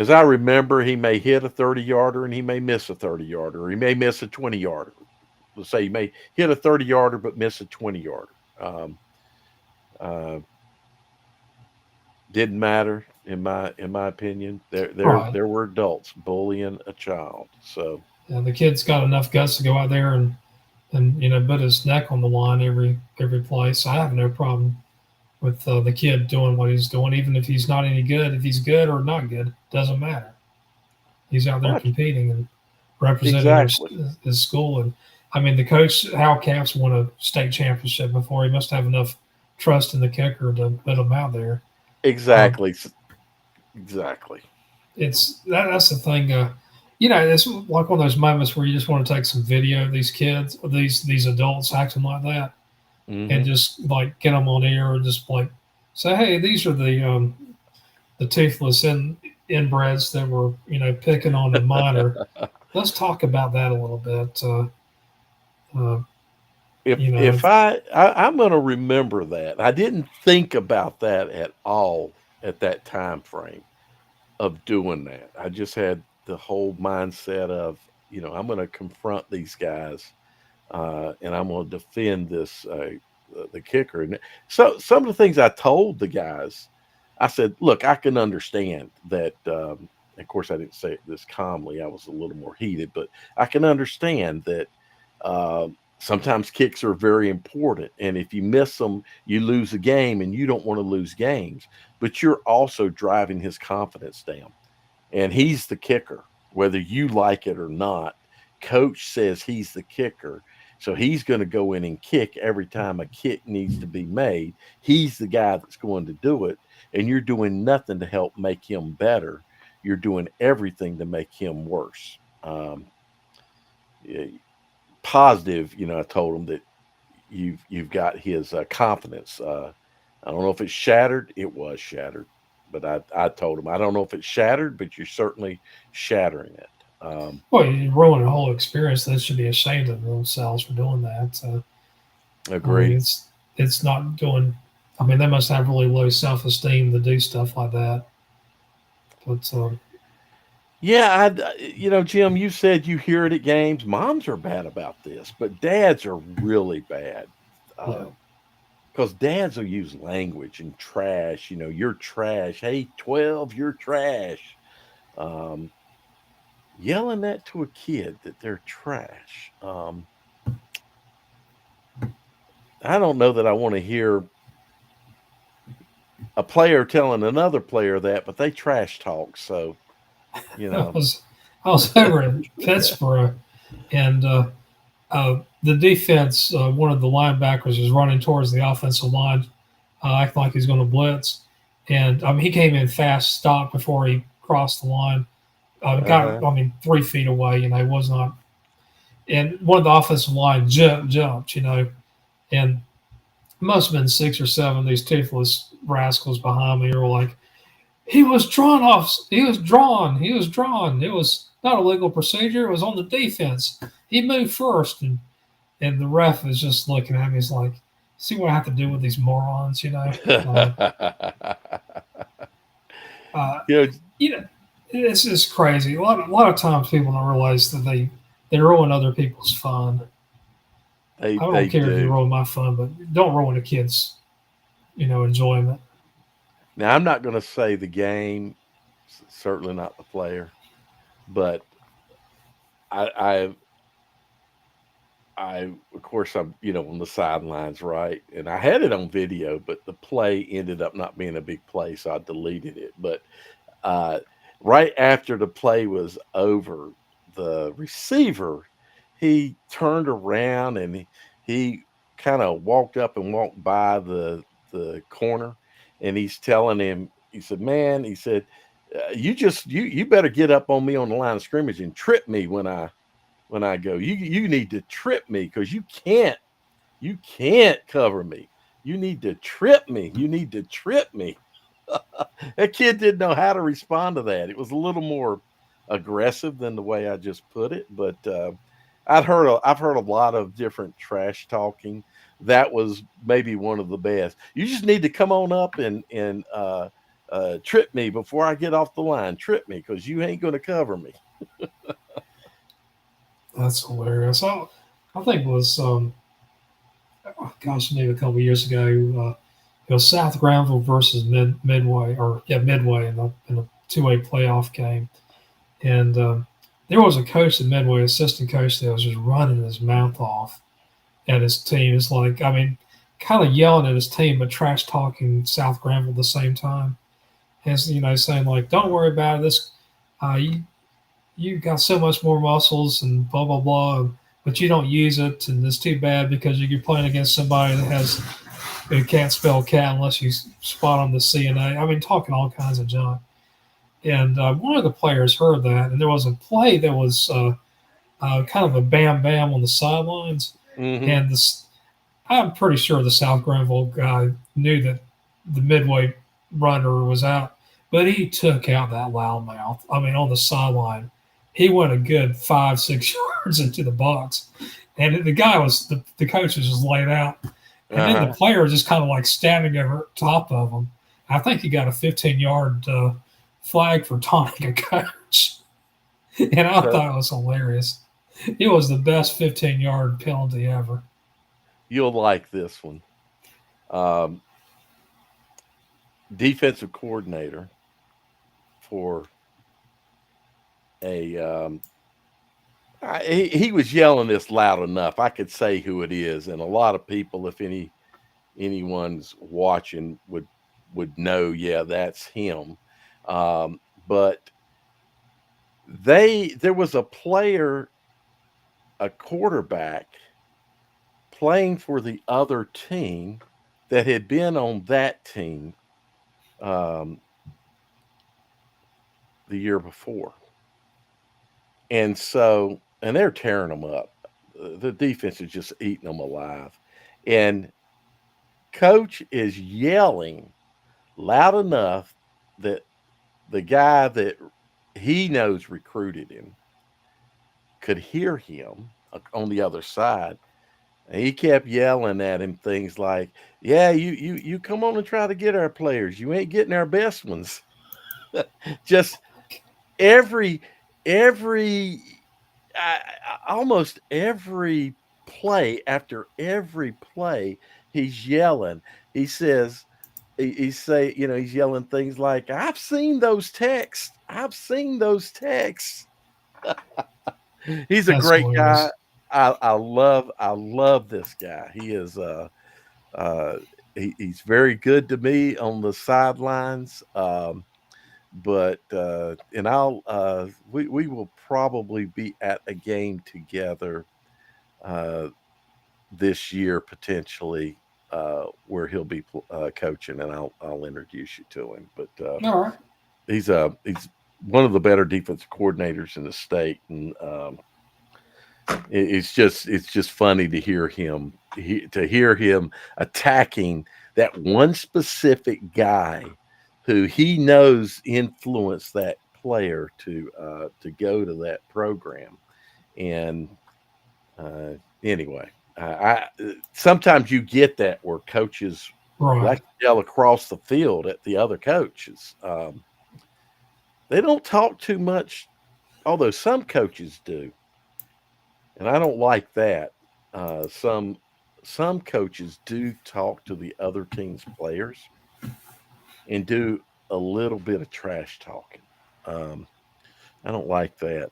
I remember, he may hit a 30 yarder and he may miss a 30 yarder, or he may miss a 20 yarder. Let's say he may hit a 30 yarder but miss a 20 yarder. Uh, didn't matter in my opinion. There Right. there were adults bullying a child. So Yeah, the kid's got enough guts to go out there and put his neck on the line every play. So I have no problem with the kid doing what he's doing, even if he's not any good. If he's good or not good, doesn't matter. He's out there what competing and representing exactly, his school. And I mean, the coach Hal Camps won a state championship before. He must have enough trust in the kicker to put him out there. Um, exactly, exactly. that's the thing. It's like one of those moments where you just want to take some video of these kids, of these adults acting like that, and Hmm. just like get them on air and just like say, hey, these are the toothless inbreds that were picking on a minor. Let's talk about that a little bit. Uh, If you know, if I'm going to remember that. I didn't think about that at all at that time frame of doing that. I just had the whole mindset of, I'm going to confront these guys, and I'm going to defend this. the kicker. And so some of the things I told the guys, I said, look, I can understand that. Of course, I didn't say it this calmly. I was a little more heated, but I can understand that sometimes kicks are very important. And if you miss them, you lose a game, and you don't want to lose games. But you're also driving his confidence down, and he's the kicker, whether you like it or not. Coach says he's the kicker, so he's going to go in and kick every time a kick needs to be made. He's the guy that's going to do it, and you're doing nothing to help make him better. You're doing everything to make him worse. Yeah, positive, I told him that you've got his confidence. I don't know if it's shattered. It was shattered, but I told him I don't know if it's shattered, but you're certainly shattering it. Well, you ruin the whole experience. They should be ashamed of themselves for doing that. So, I mean, Agree. it's not doing. I mean, they must have really low self esteem to do stuff like that. But Yeah, Jim, you said you hear it at games. Moms are bad about this, but dads are really bad. yeah, Because dads will use language and trash. You're trash. Hey, 12, you're trash. Um, Yelling that to a kid that they're trash. I don't know that I want to hear a player telling another player that, but they trash talk. So, you I know, was I was over in Pittsburgh, and the defense, one of the linebackers was running towards the offensive line, acting like he's going to blitz. And I mean, he came in fast, stopped before he crossed the line. Got, uh-huh. I mean, 3 feet away. It was not. And one of the offensive line jumped. And it must have been 6 or 7 of these toothless rascals behind me were like, he was drawn off. He was drawn. He was drawn. It was not a legal procedure. It was on the defense. He moved first, and the ref is just looking at me. He's like, "See what I have to do with these morons?" Uh, you know, you know, it's just crazy. A lot of times people don't realize that they ruin other people's fun. I they don't care if you do. ruin my fun, but don't ruin a kid's enjoyment. Now, I'm not going to say the game, certainly not the player, but I, I, of course, I'm, on the sidelines, right? And I had it on video, but the play ended up not being a big play, so I deleted it. But uh, right after the play was over, the receiver, he turned around and he kind of walked up and walked by the corner, and he's telling him, he said, "Man," he said, you better get up on me on the line of scrimmage and trip me when I go. You need to trip me because you can't cover me. You need to trip me. You need to trip me." That kid didn't know how to respond to that. It was a little more aggressive than the way I just put it, but I've heard a lot of different trash talking. That was maybe one of the best. You just need to come on up and trip me before I get off the line. Trip me because you ain't going to cover me. That's hilarious. I think it was oh, gosh, maybe a couple of years ago. It was South Granville versus Midway, or yeah, Midway in a two-way playoff game, and there was a coach at Midway, assistant coach, that was just running his mouth off at his team. It's like, I mean, kind of yelling at his team, but trash talking South Granville at the same time. As saying like, "Don't worry about this. You got so much more muscles and blah blah blah, but you don't use it, and it's too bad because you're playing against somebody who can't spell cat unless you spot on the CNA." I mean, talking all kinds of junk. And one of the players heard that, and there was a play that was kind of a bam bam on the sidelines, Hmm. and I'm pretty sure the South Granville guy knew that the Midway runner was out, but he took out that loudmouth. I mean, on the sideline, he went a good 5, 6 yards into the box, and the guy was the coach was just laid out, and then the Uh-huh. player was just kind of like standing over top of him. I think he got a 15-yard flag for taunting a coach, and I So thought it was hilarious. It was the best 15-yard penalty ever. you'll like this one. um, defensive coordinator for a. He was yelling this loud enough. I could say who it is, and a lot of people, if anyone's watching, would know. Yeah, that's him. But there was a player, a quarterback playing for the other team that had been on that team um, the year before. And so, and they're tearing them up. The defense is just eating them alive. And coach is yelling loud enough that the guy that he knows recruited him could hear him on the other side. And he kept yelling at him things like, "Yeah, you come on and try to get our players. You ain't getting our best ones." Just every every almost every play after every play, he's yelling. He says, he say, he's yelling things like, "I've seen those texts. I've seen those texts." He's a That's great guy. hilarious. I love this guy. He is uh he's very good to me on the sidelines. But and we will probably be at a game together uh this year potentially, where he'll be coaching, and I'll introduce you to him. But All right. he's one of the better defensive coordinators in the state, and it's just funny to hear him attacking that one specific guy who he knows influenced that player to go to that program. And uh, anyway, sometimes you get that where coaches like Right. to yell across the field at the other coaches. They don't talk too much, although some coaches do, and I don't like that. Some coaches do talk to the other team's players and do a little bit of trash talking. Um, I don't like that.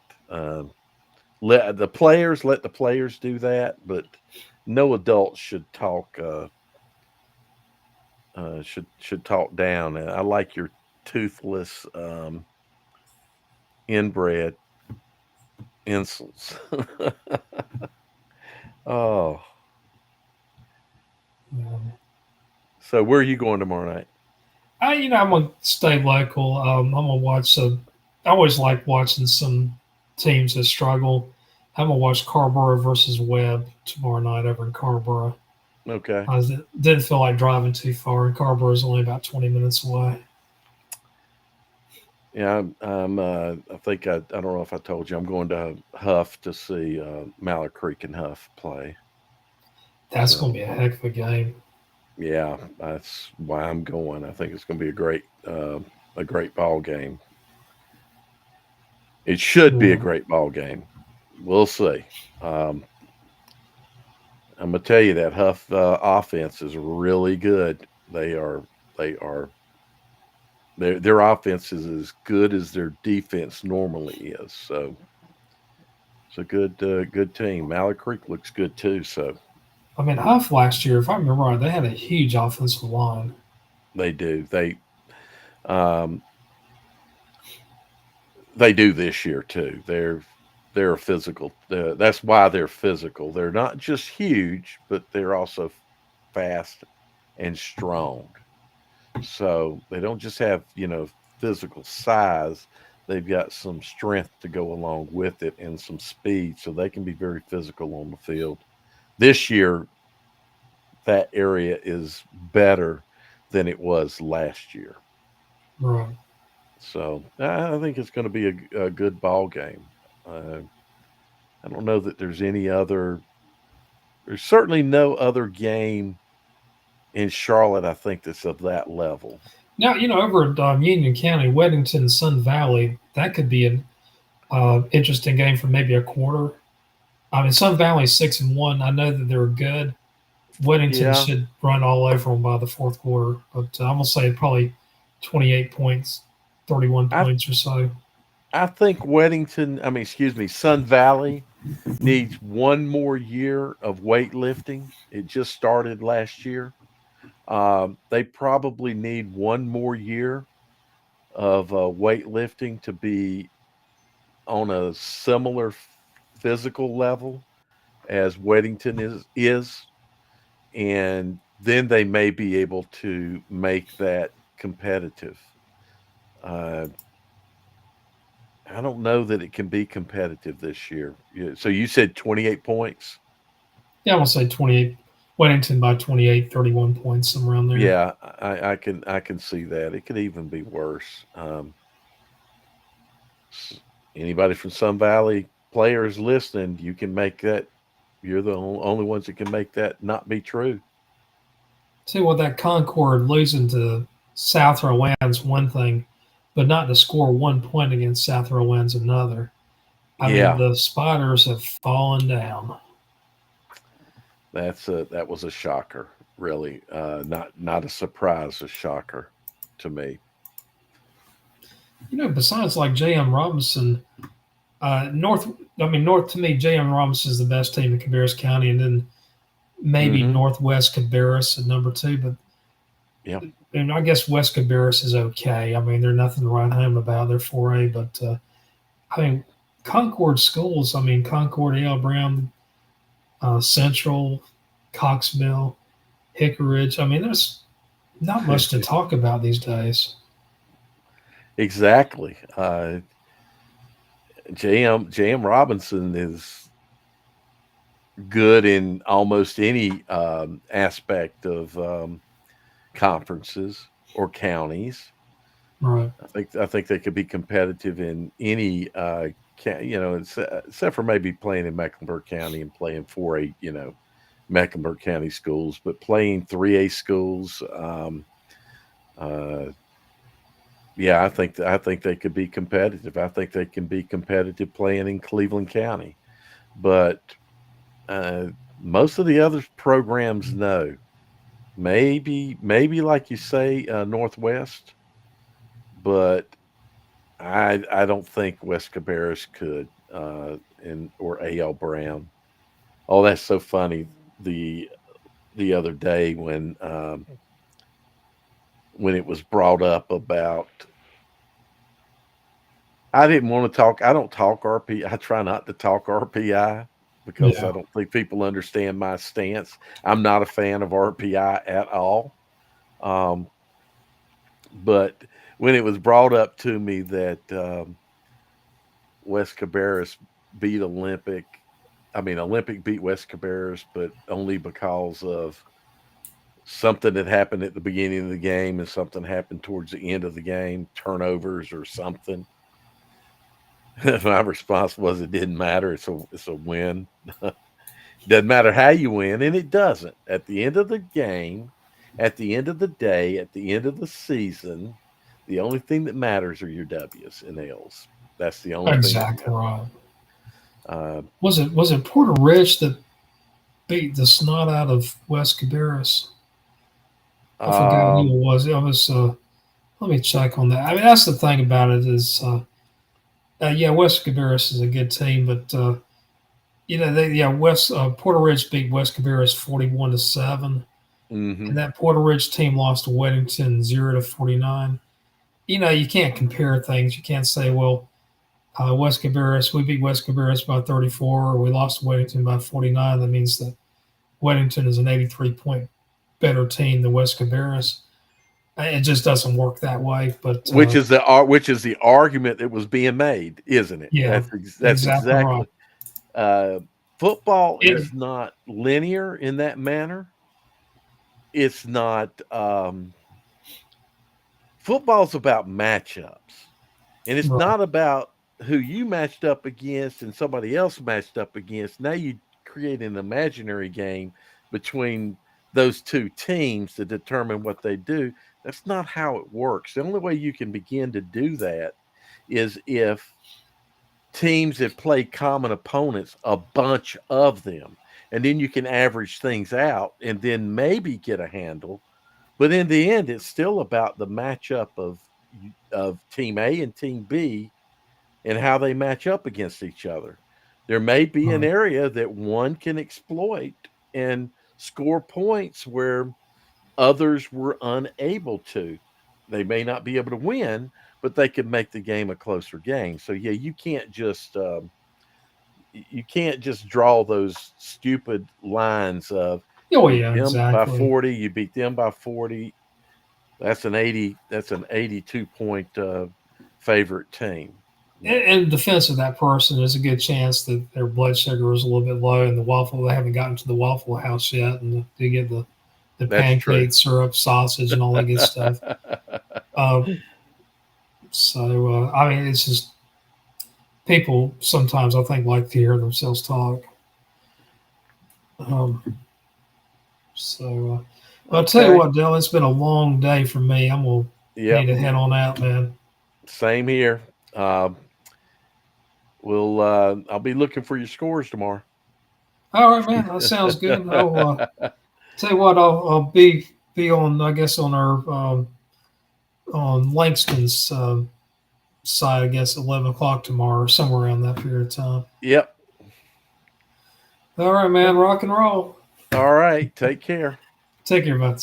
Let the players do that, but no adult should talk down. And I like your toothless, inbred insults. Oh, Um, so where are you going tomorrow night? I'm gonna stay local. I'm gonna watch some. I always like watching some teams that struggle. I'm gonna watch Carborough versus Webb tomorrow night over in Carborough. Okay. I didn't feel like driving too far, and Carborough is only about 20 minutes away. Yeah, I think I don't know if I told you I'm going to Huff to see Mallard Creek and Huff play. That's gonna So be a heck of a game. yeah, that's why I'm going. I think it's going to be a great ball game. It should be a Yeah. great ball game. We'll see. Um, I'm gonna tell you that Huff offense is really good. They are their offense is as good as their defense normally is. So it's a good team. Mallard Creek looks good too. So I mean, Huff last year, if I remember right, they had a huge offensive line. they do. Um, they do this year too. They're a physical. That's why they're physical. They're not just huge, but they're also fast and strong. So they don't just have physical size. They've got some strength to go along with it and some speed, so they can be very physical on the field. This year, that area is better than it was last year. Right. So I think it's going to be a good ball game. Uh, I don't know that there's any other. There's certainly no other game in Charlotte. I think that's of that level. Now, over at Union County, Weddington, Sun Valley, that could be an interesting game for maybe a quarter. I mean, Sun Valley's 6-1. I know that they're good. Weddington Yeah, should run all over them by the fourth quarter, but I'm gonna say probably 28 points, 31 I points or so. I think Weddington, I mean, excuse me, Sun Valley needs one more year of weightlifting. It just started last year. They probably need one more year of weightlifting to be on a similar physical level as Weddington is, and then they may be able to make that competitive. Uh, I don't know that it can be competitive this year. So you said 28 points? Yeah, I'm gonna say 28. Weddington by 28, 31 points, somewhere around there. Yeah, I can see that. It could even be worse. S- Anybody from Sun Valley players listening, you can make that. You're the only ones that can make that not be true. See what that Concord losing to South Rowan's one thing, but not to score 1 point against South Rowan's another. I mean, Yeah, the Spiders have fallen down. that was a shocker. Really, not a surprise, a shocker to me. Besides like J.M. Robinson, North. I mean, North to me, J.M. Robinson is the best team in Cabarrus County, and then maybe Hmm. Northwest Cabarrus at number two. But Yeah, and I guess West Cabarrus is okay. I mean, they're nothing to write home about. They're 4A, but I mean, Concord schools. I mean, Concord, A.L. Brown, Central, Coxmill, Hickoridge. I mean, there's not much to talk about these days. exactly. JM Robinson is good in almost any aspect of conferences or counties. Right. I think they could be competitive in any except for maybe playing in Mecklenburg County and playing 4A, Mecklenburg County schools, but playing 3A schools. Uh, yeah, I think they could be competitive. I think they can be competitive playing in Cleveland County, but uh, most of the other programs, no. Maybe like you say, Northwest, but I don't think West Cabarrus could, and or A.L. Brown. Oh, that's so funny. The the other day when it was brought up about, I didn't want to talk. I don't talk RP. I try not to talk RPI because Yeah. I don't think people understand my stance. I'm not a fan of RPI at all. Um, but when it was brought up to me that West Cabarrus beat Olympic, I mean Olympic beat West Cabarrus, but only because of something that happened at the beginning of the game and something happened towards the end of the game, turnovers or something. My response was it didn't matter. It's a win. Doesn't matter how you win, and it doesn't. At the end of the game, at the end of the day, at the end of the season, the only thing that matters are your W's and L's. That's the only thing that Exactly matters. right. Uh, Was it Porter Ridge that beat the snot out of West Cabarrus? I forgot who um, it was. It was. Let me check on that. I mean, that's the thing about it is, yeah, West Cabarrus is a good team, but West Porter Ridge beat West Cabarrus 41-7, hmm. and that Porter Ridge team lost to Weddington 0-49. You can't compare things. You can't say, well, West Cabarrus, we beat West Cabarrus by 34, or we lost to Weddington by 49. That means that Weddington is an 83-point better team than West Cabarrus. It just doesn't work that way. But Which is the argument that was being made, isn't it? yeah, That's exactly right. exactly. Uh, Football It is not linear in that manner. It's not. Football's about matchups, and it's right, not about who you matched up against and somebody else matched up against. Now you create an imaginary game between those two teams to determine what they do. That's not how it works. The only way you can begin to do that is if teams have played common opponents, a bunch of them. and then you can average things out and then maybe get a handle. But in the end, it's still about the matchup of team A and team B and how they match up against each other. There may be an Right. area that one can exploit and score points where others were unable to. They may not be able to win, but they could make the game a closer game. So yeah, you can't just draw those stupid lines of Oh you beat yeah, them by exactly. 40, you beat them by 40. That's an 82 point favorite team. No. In defense of that person, there's a good chance that their blood sugar is a little bit low, and they haven't gotten to the Waffle House yet, and they get the That's true. pancake syrup, sausage, and all that good stuff. Uh, I mean, it's just people sometimes I think like to hear themselves talk. Um, but I'll tell you Okay. what, Dale, it's been a long day for me. I'm gonna need Yep. to head on out, man. Same here. I'll be looking for your scores tomorrow. All right, man, that sounds good. I'll tell you what, I'll be on, I guess, on our on Langston's side, I guess, 11 o'clock tomorrow, or somewhere around that period of time. Yep. All right, man, rock and roll. All right. Take care. Take care, bud.